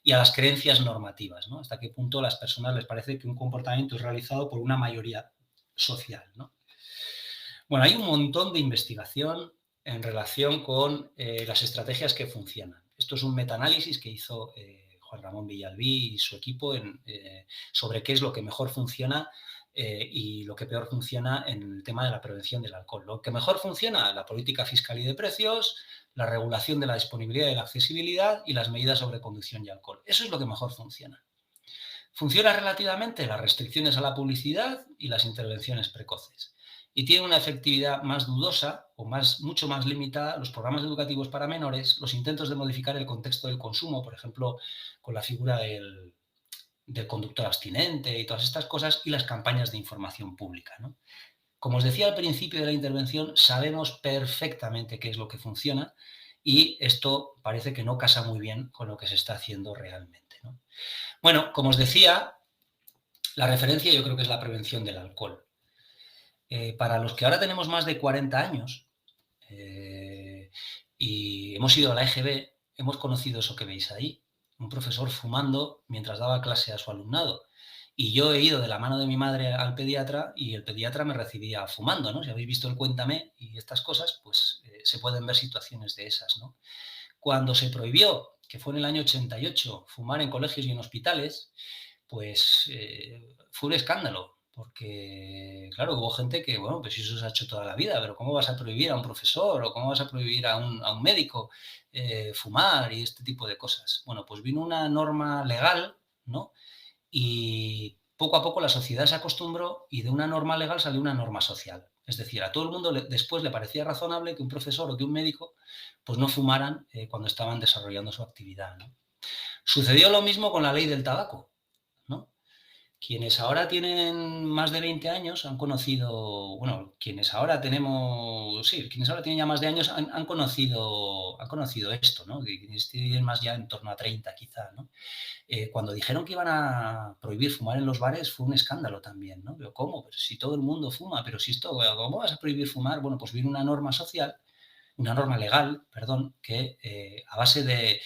y a las creencias normativas, ¿no? Hasta qué punto a las personas les parece que un comportamiento es realizado por una mayoría social, ¿no? Bueno, hay un montón de investigación en relación con las estrategias que funcionan. Esto es un metaanálisis que hizo Juan Ramón Villalbí y su equipo sobre qué es lo que mejor funciona y lo que peor funciona en el tema de la prevención del alcohol. Lo que mejor funciona, la política fiscal y de precios, la regulación de la disponibilidad y la accesibilidad y las medidas sobre conducción y alcohol. Eso es lo que mejor funciona. Funciona relativamente las restricciones a la publicidad y las intervenciones precoces. Y tiene una efectividad más dudosa o mucho más limitada los programas educativos para menores, los intentos de modificar el contexto del consumo, por ejemplo, con la figura del conductor abstinente y todas estas cosas, y las campañas de información pública, ¿no? Como os decía al principio de la intervención, sabemos perfectamente qué es lo que funciona y esto parece que no casa muy bien con lo que se está haciendo realmente, ¿no? Bueno, como os decía, la referencia yo creo que es la prevención del alcohol. Para los que ahora tenemos más de 40 años y hemos ido a la EGB, hemos conocido eso que veis ahí, un profesor fumando mientras daba clase a su alumnado. Y yo he ido de la mano de mi madre al pediatra y el pediatra me recibía fumando, ¿no? Si habéis visto el Cuéntame y estas cosas, pues se pueden ver situaciones de esas, ¿no? Cuando se prohibió, que fue en el año 88, fumar en colegios y en hospitales, pues fue un escándalo, porque, claro, hubo gente que, bueno, pues eso se ha hecho toda la vida, pero ¿cómo vas a prohibir a un profesor o cómo vas a prohibir a un médico fumar y este tipo de cosas? Bueno, pues vino una norma legal, ¿no? Y poco a poco la sociedad se acostumbró y de una norma legal salió una norma social. Es decir, a todo el mundo después le parecía razonable que un profesor o que un médico pues no fumaran cuando estaban desarrollando su actividad, ¿no? Sucedió lo mismo con la ley del tabaco, ¿no? Quienes ahora tienen más de 20 años han conocido, bueno, quienes ahora tienen ya más de años han conocido esto, ¿no? Quienes tienen más ya en torno a 30 quizá, ¿no? Cuando dijeron que iban a prohibir fumar en los bares fue un escándalo también, ¿no? Pero ¿cómo? Pero si todo el mundo fuma, pero si esto, ¿cómo vas a prohibir fumar? Bueno, pues viene una norma social, una norma legal, perdón, que a base de,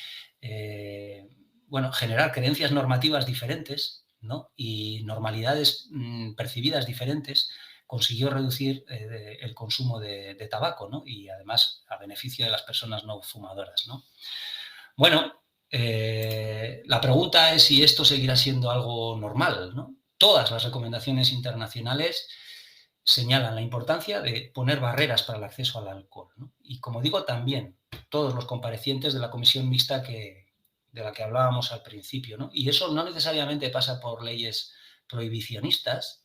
generar creencias normativas diferentes, ¿no? Y normalidades percibidas diferentes, consiguió reducir el consumo de tabaco, ¿no? Y además a beneficio de las personas no fumadoras, ¿no? Bueno, la pregunta es si esto seguirá siendo algo normal, ¿no? Todas las recomendaciones internacionales señalan la importancia de poner barreras para el acceso al alcohol, ¿no? Y como digo, también todos los comparecientes de la comisión mixta de la que hablábamos al principio, ¿no? Y eso no necesariamente pasa por leyes prohibicionistas,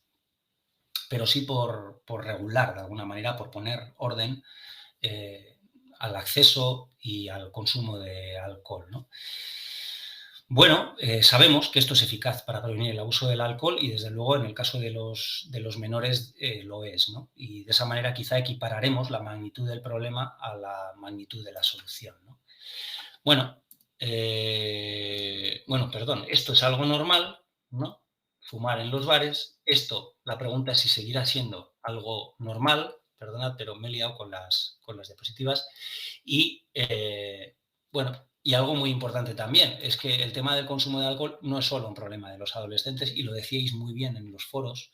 pero sí por regular de alguna manera, por poner orden al acceso y al consumo de alcohol, ¿no? Bueno, sabemos que esto es eficaz para prevenir el abuso del alcohol y, desde luego, en el caso de los menores lo es, ¿no? Y de esa manera quizá equipararemos la magnitud del problema a la magnitud de la solución, ¿no? Bueno, perdón, esto es algo normal, ¿no? Fumar en los bares. Esto, la pregunta es si seguirá siendo algo normal. Perdonad, pero me he liado con las diapositivas. Y, bueno, y algo muy importante también es que el tema del consumo de alcohol no es solo un problema de los adolescentes, y lo decíais muy bien en los foros,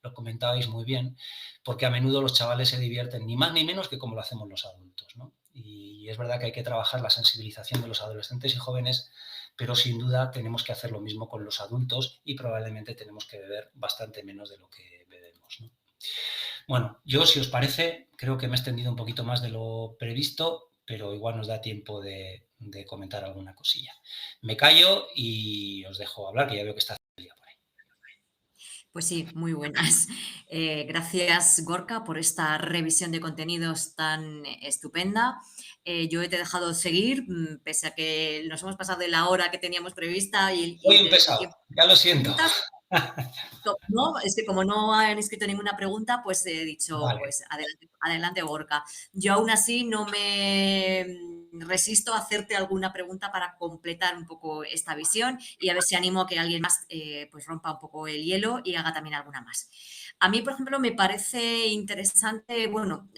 lo comentabais muy bien, porque a menudo los chavales se divierten ni más ni menos que como lo hacemos los adultos, ¿no? Y es verdad que hay que trabajar la sensibilización de los adolescentes y jóvenes, pero sin duda tenemos que hacer lo mismo con los adultos, y probablemente tenemos que beber bastante menos de lo que bebemos, ¿no? Bueno, yo, si os parece, creo que me he extendido un poquito más de lo previsto, pero igual nos da tiempo de comentar alguna cosilla. Me callo y os dejo hablar, que ya veo que está Celia por ahí. Pues sí, muy buenas. Gracias, Gorka, por esta revisión de contenidos tan estupenda. Yo te he dejado seguir, pese a que nos hemos pasado de la hora que teníamos prevista Soy y un del pesado, tiempo. ya lo siento. No, es que como no han escrito ninguna pregunta, pues he dicho, Vale. pues adelante, adelante, Gorka. Yo aún así no me resisto a hacerte alguna pregunta para completar un poco esta visión y a ver si animo a que alguien más pues rompa un poco el hielo y haga también alguna más. A mí, por ejemplo, me parece interesante, bueno,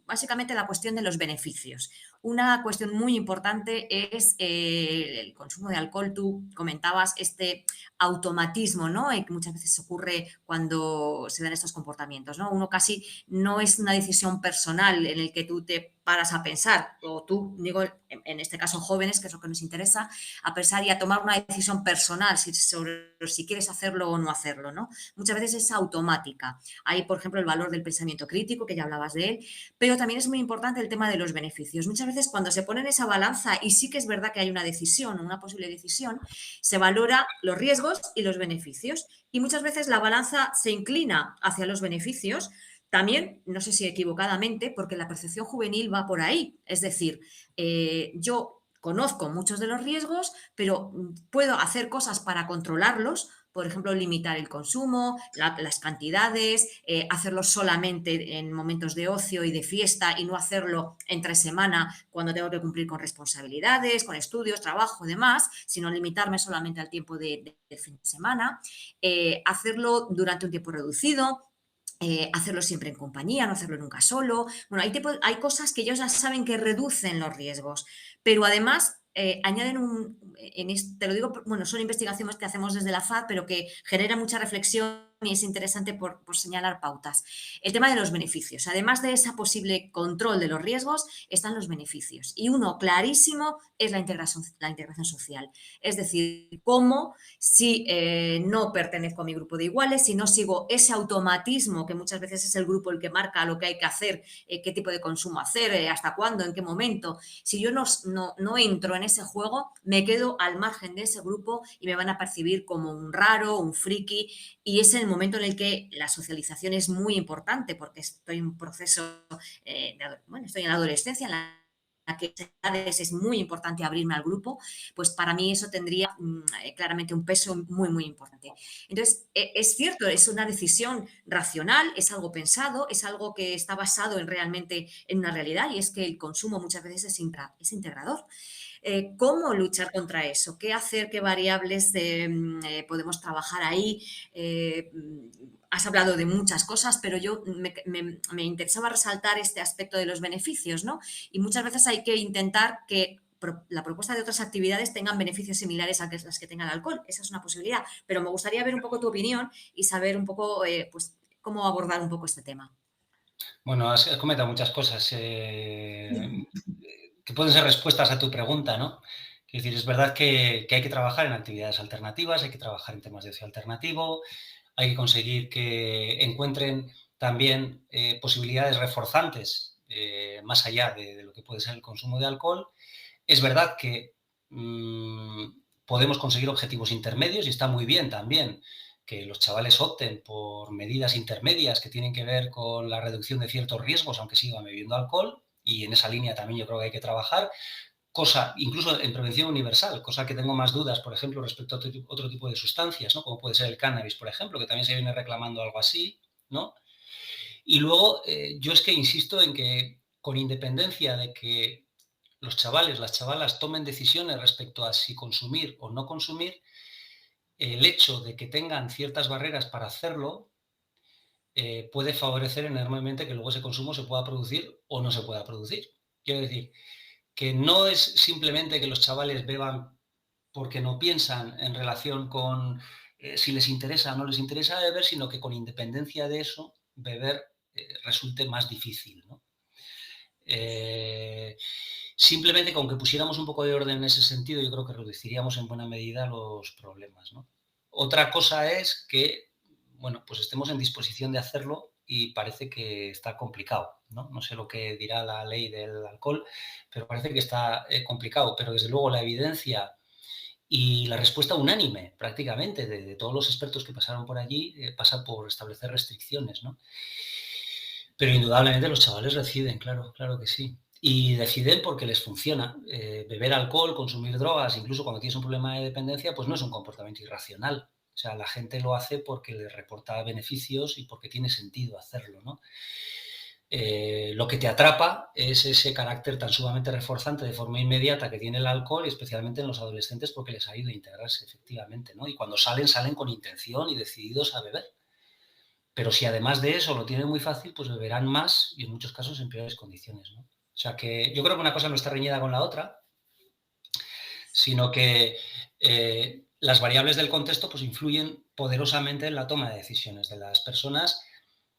básicamente la cuestión de los beneficios. Una cuestión muy importante es el consumo de alcohol. Tú comentabas este automatismo, ¿no? Que muchas veces ocurre cuando se dan estos comportamientos, ¿no? Uno casi no es una decisión personal en el que tú te paras a pensar, o tú, digo, en este caso jóvenes, que es lo que nos interesa, a pensar y a tomar una decisión personal sobre si quieres hacerlo o no hacerlo, ¿no? Muchas veces es automática. Hay, por ejemplo, el valor del pensamiento crítico, que ya hablabas de él, pero también es muy importante el tema de los beneficios. Muchas veces cuando se pone en esa balanza, y sí que es verdad que hay una decisión, una posible decisión, se valora los riesgos y los beneficios. Y muchas veces la balanza se inclina hacia los beneficios, también, no sé si equivocadamente, porque la percepción juvenil va por ahí. Es decir, yo conozco muchos de los riesgos, pero puedo hacer cosas para controlarlos. Por ejemplo, limitar el consumo, las cantidades, hacerlo solamente en momentos de ocio y de fiesta y no hacerlo entre semana cuando tengo que cumplir con responsabilidades, con estudios, trabajo, demás, sino limitarme solamente al tiempo de fin de semana, hacerlo durante un tiempo reducido, hacerlo siempre en compañía, no hacerlo nunca solo. Bueno, hay cosas que ellos ya saben que reducen los riesgos, pero además añaden te lo digo, bueno, son investigaciones que hacemos desde la FAD, pero que genera mucha reflexión y es interesante por señalar pautas. El tema de los beneficios. Además de ese posible control de los riesgos, están los beneficios. Y uno clarísimo es la integración social. Es decir, cómo si no pertenezco a mi grupo de iguales, si no sigo ese automatismo que muchas veces es el grupo el que marca lo que hay que hacer, qué tipo de consumo hacer, hasta cuándo, en qué momento. Si yo no entro en ese juego, me quedo al margen de ese grupo y me van a percibir como un raro, un friki, y es el momento en el que la socialización es muy importante porque estoy en un proceso, estoy en la adolescencia, en la que es muy importante abrirme al grupo, pues para mí eso tendría claramente un peso muy, muy importante. Entonces, es cierto, es una decisión racional, es algo pensado, es algo que está basado realmente en una realidad, y es que el consumo muchas veces es integrador. ¿Cómo luchar contra eso? ¿Qué hacer? ¿Qué variables podemos trabajar ahí? Has hablado de muchas cosas, pero yo me interesaba resaltar este aspecto de los beneficios, ¿no? Y muchas veces hay que intentar que la propuesta de otras actividades tengan beneficios similares a las que tenga el alcohol. Esa es una posibilidad, pero me gustaría ver un poco tu opinión y saber un poco, pues, cómo abordar un poco este tema. Bueno, has comentado muchas cosas que pueden ser respuestas a tu pregunta, ¿no? Es decir, es verdad que hay que trabajar en actividades alternativas, hay que trabajar en temas de ocio alternativo, hay que conseguir que encuentren también posibilidades reforzantes más allá de lo que puede ser el consumo de alcohol. Es verdad que podemos conseguir objetivos intermedios, y está muy bien también que los chavales opten por medidas intermedias que tienen que ver con la reducción de ciertos riesgos, aunque sigan bebiendo alcohol, y en esa línea también yo creo que hay que trabajar, cosa, incluso en prevención universal, cosa que tengo más dudas, por ejemplo, respecto a otro tipo de sustancias, ¿no? Como puede ser el cannabis, por ejemplo, que también se viene reclamando algo así, ¿no? Y luego, yo es que insisto en que, con independencia de que los chavales, las chavalas tomen decisiones respecto a si consumir o no consumir, el hecho de que tengan ciertas barreras para hacerlo puede favorecer enormemente que luego ese consumo se pueda producir o no se pueda producir. Quiero decir, que no es simplemente que los chavales beban porque no piensan en relación con si les interesa o no les interesa beber, sino que con independencia de eso, beber resulte más difícil, ¿no? Simplemente con que pusiéramos un poco de orden en ese sentido, yo creo que reduciríamos en buena medida los problemas, ¿no? Otra cosa es que, bueno, pues estemos en disposición de hacerlo y parece que está complicado, ¿no? No sé lo que dirá la ley del alcohol, pero parece que está complicado. Pero desde luego la evidencia y la respuesta unánime, prácticamente, de todos los expertos que pasaron por allí, pasa por establecer restricciones, ¿no? Pero indudablemente los chavales deciden, claro, claro que sí. Y deciden porque les funciona. Beber alcohol, consumir drogas, incluso cuando tienes un problema de dependencia, pues no es un comportamiento irracional. O sea, la gente lo hace porque le reporta beneficios y porque tiene sentido hacerlo, ¿no? Lo que te atrapa es ese carácter tan sumamente reforzante de forma inmediata que tiene el alcohol, y especialmente en los adolescentes porque les ayuda a integrarse, efectivamente, ¿no? Y cuando salen, salen con intención y decididos a beber. Pero si además de eso lo tienen muy fácil, pues beberán más y en muchos casos en peores condiciones, ¿no? O sea que yo creo que una cosa no está reñida con la otra, sino que las variables del contexto pues influyen poderosamente en la toma de decisiones de las personas,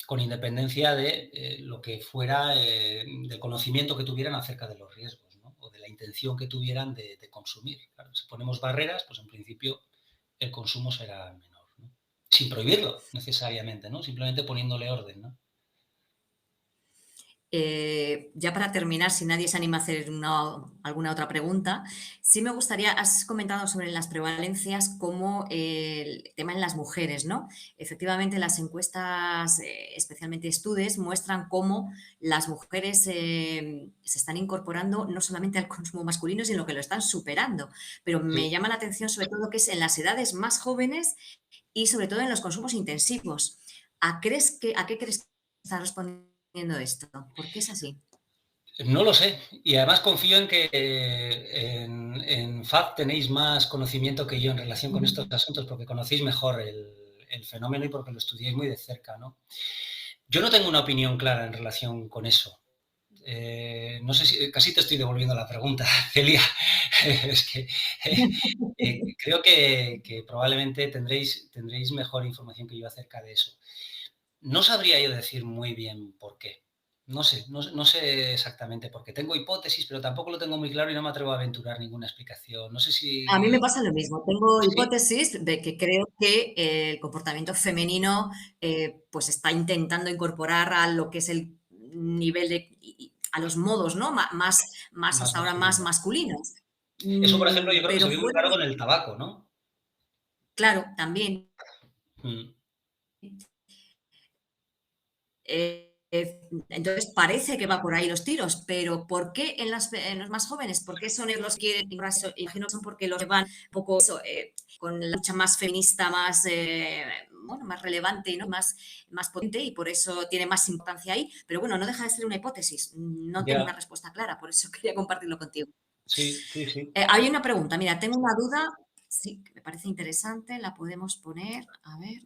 con independencia de lo que fuera, del conocimiento que tuvieran acerca de los riesgos, ¿no? O de la intención que tuvieran de consumir. Claro, si ponemos barreras, pues en principio el consumo será menor, ¿no? Sin prohibirlo necesariamente, ¿no? Simplemente poniéndole orden, ¿no? Ya para terminar, si nadie se anima a hacer alguna otra pregunta, sí me gustaría, has comentado sobre las prevalencias como el tema en las mujeres, ¿no? Efectivamente, las encuestas, especialmente estudios, muestran cómo las mujeres se están incorporando no solamente al consumo masculino, sino que lo están superando. Pero me Sí. llama la atención sobre todo que es en las edades más jóvenes y sobre todo en los consumos intensivos. ¿A qué crees que está respondiendo esto? ¿Por qué es así? No lo sé. Y además confío en que en FAD tenéis más conocimiento que yo en relación con estos asuntos, porque conocéis mejor el fenómeno y porque lo estudiáis muy de cerca, ¿no? Yo no tengo una opinión clara en relación con eso. No sé si casi te estoy devolviendo la pregunta, Celia. Es que creo que probablemente tendréis mejor información que yo acerca de eso. No sabría yo decir muy bien por qué. No sé exactamente por qué. Tengo hipótesis, pero tampoco lo tengo muy claro y no me atrevo a aventurar ninguna explicación. No sé A mí me si... pasa lo mismo. Tengo ¿Sí? hipótesis de que creo que el comportamiento femenino pues está intentando incorporar a lo que es el nivel de a los modos, ¿no? Más Más hasta ahora más masculino. masculinos. Eso, por ejemplo, yo creo que se Pero ve muy fuera claro de, con el tabaco, ¿no? claro, también Mm. entonces parece que va por ahí los tiros, pero ¿por qué en los más jóvenes? ¿Por qué son ellos los que quieren? Imagino que son porque los llevan un poco eso, con la lucha más feminista, más, bueno, más relevante, ¿no? Más potente y por eso tiene más importancia ahí. Pero bueno, no deja de ser una hipótesis. No tengo una Ya, respuesta clara, por eso quería compartirlo contigo. sí, sí, sí. Hay una pregunta, mira, tengo una duda, sí, que me parece interesante, la podemos poner, a ver.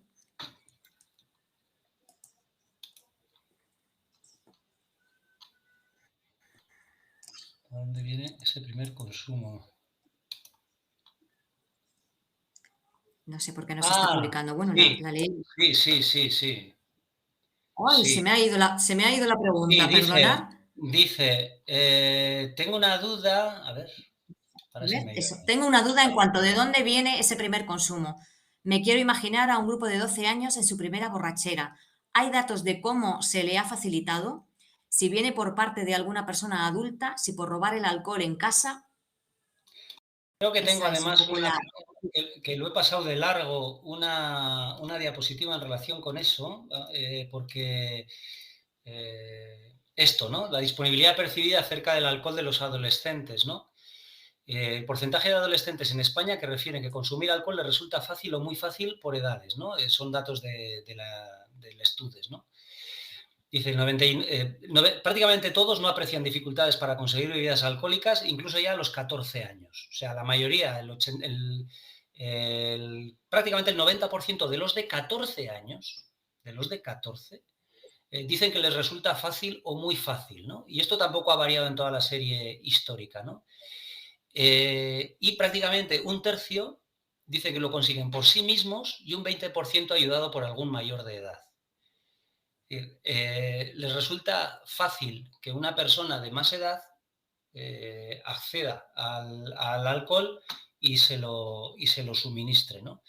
¿A dónde viene ese primer consumo? No sé por qué no se está Ah, publicando. Bueno, sí, la leí. sí, sí, sí, sí, Ay, sí. se me ha ido la Sí, pregunta, dice, perdonad. tengo una duda, a ver, A ahora se ver, me ha ido. eso. Tengo una duda en cuanto de dónde viene ese primer consumo. Me quiero imaginar a un grupo de 12 años en su primera borrachera. ¿Hay datos de cómo se le ha facilitado? Si viene por parte de alguna persona adulta, si por robar el alcohol en casa. Creo que tengo Esa es un además poco la... que lo he pasado de largo, una diapositiva en relación con eso, porque esto, ¿no? La disponibilidad percibida acerca del alcohol de los adolescentes, ¿no? El porcentaje de adolescentes en España que refieren que consumir alcohol les resulta fácil o muy fácil por edades, ¿no? Son datos del Estudes, ¿no? Dice, prácticamente todos no aprecian dificultades para conseguir bebidas alcohólicas, incluso ya a los 14 años. O sea, la mayoría, prácticamente el 90% de los de 14 años, dicen que les resulta fácil o muy fácil, ¿no? Y esto tampoco ha variado en toda la serie histórica, ¿no? Y prácticamente un tercio dice que lo consiguen por sí mismos y un 20% ayudado por algún mayor de edad. Les resulta fácil que una persona de más edad acceda al alcohol y se lo suministre, ¿no?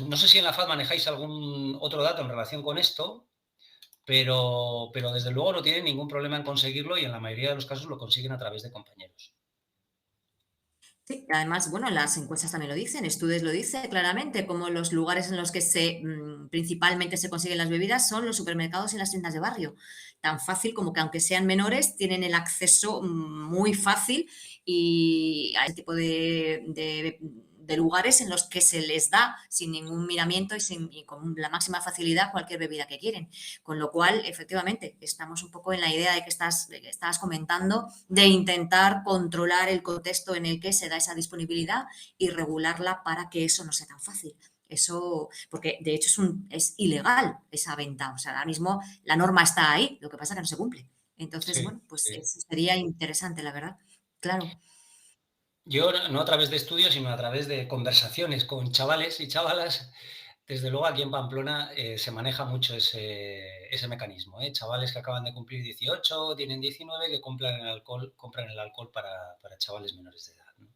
No sé si en la FAD manejáis algún otro dato en relación con esto, pero desde luego no tienen ningún problema en conseguirlo y en la mayoría de los casos lo consiguen a través de compañeros. Sí, además, bueno, las encuestas también lo dicen, estudios lo dice claramente, como los lugares en los que principalmente se consiguen las bebidas son los supermercados y las tiendas de barrio. Tan fácil como que aunque sean menores, tienen el acceso muy fácil y a este tipo de lugares en los que se les da sin ningún miramiento y con la máxima facilidad cualquier bebida que quieren. Con lo cual, efectivamente, estamos un poco en la idea de que estabas comentando, de intentar controlar el contexto en el que se da esa disponibilidad y regularla para que eso no sea tan fácil. Eso, porque de hecho es ilegal esa venta. O sea, ahora mismo la norma está ahí, lo que pasa es que no se cumple. Entonces, Sí, bueno, pues sí. eso sería interesante, la verdad. Claro. Yo no a través de estudios, sino a través de conversaciones con chavales y chavalas. Desde luego aquí en Pamplona se maneja mucho ese mecanismo. Chavales que acaban de cumplir 18, tienen 19, que compran el alcohol para chavales menores de edad, ¿no?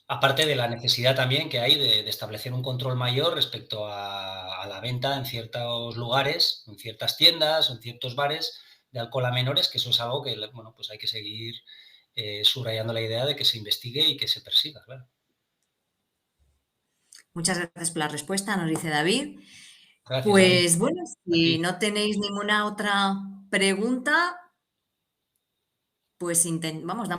Aparte de la necesidad también que hay de establecer un control mayor respecto a la venta en ciertos lugares, en ciertas tiendas o en ciertos bares de alcohol a menores, que eso es algo que, bueno, pues hay que seguir subrayando la idea de que se investigue y que se persiga, claro. Muchas gracias por la respuesta, nos dice David. Gracias, David. Pues bueno, A si ti. no tenéis ninguna otra pregunta, pues damos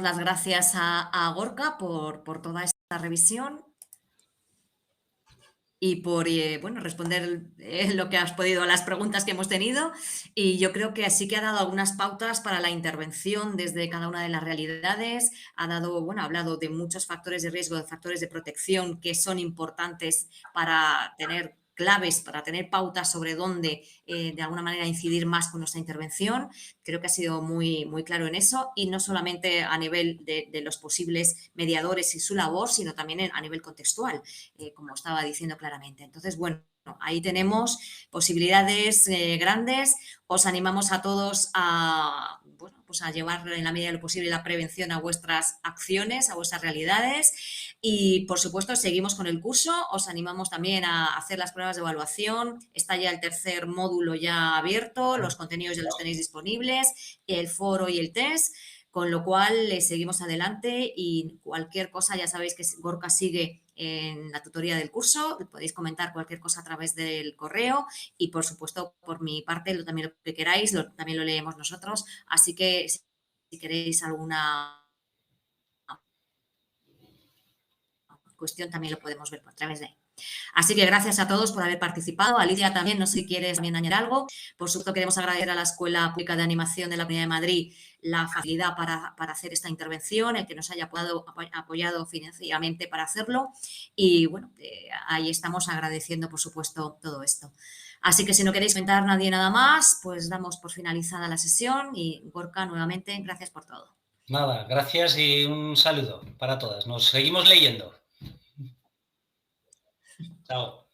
las gracias a Gorka por toda esta revisión y por bueno, responder lo que has podido a las preguntas que hemos tenido. Y yo creo que sí que ha dado algunas pautas para la intervención desde cada una de las realidades. Ha hablado de muchos factores de riesgo, de factores de protección que son importantes para tener claves, para tener pautas sobre dónde de alguna manera incidir más con nuestra intervención. Creo que ha sido muy, muy claro en eso y no solamente a nivel de los posibles mediadores y su labor, sino también a nivel contextual, como estaba diciendo claramente. Entonces, bueno, ahí tenemos posibilidades grandes. Os animamos a todos pues a llevar en la medida de lo posible la prevención a vuestras acciones, a vuestras realidades. Y, por supuesto, seguimos con el curso. Os animamos también a hacer las pruebas de evaluación. Está ya el tercer módulo ya abierto, los contenidos ya los tenéis disponibles, el foro y el test. Con lo cual, seguimos adelante y cualquier cosa, ya sabéis que Gorka sigue en la tutoría del curso, podéis comentar cualquier cosa a través del correo y, por supuesto, por mi parte, también lo que queráis, también lo leemos nosotros. Así que si queréis alguna cuestión, también lo podemos ver por través de ahí. Así que gracias a todos por haber participado. Alicia también, no sé si quieres también añadir algo. Por supuesto, queremos agradecer a la Escuela Pública de Animación de la Comunidad de Madrid la facilidad para hacer esta intervención, el que nos haya apoyado financieramente para hacerlo. Y bueno, ahí estamos agradeciendo, por supuesto, todo esto. Así que si no queréis comentar nadie nada más, pues damos por finalizada la sesión y Gorka, nuevamente, gracias por todo. Nada, gracias y un saludo para todas. Nos seguimos leyendo. Chao.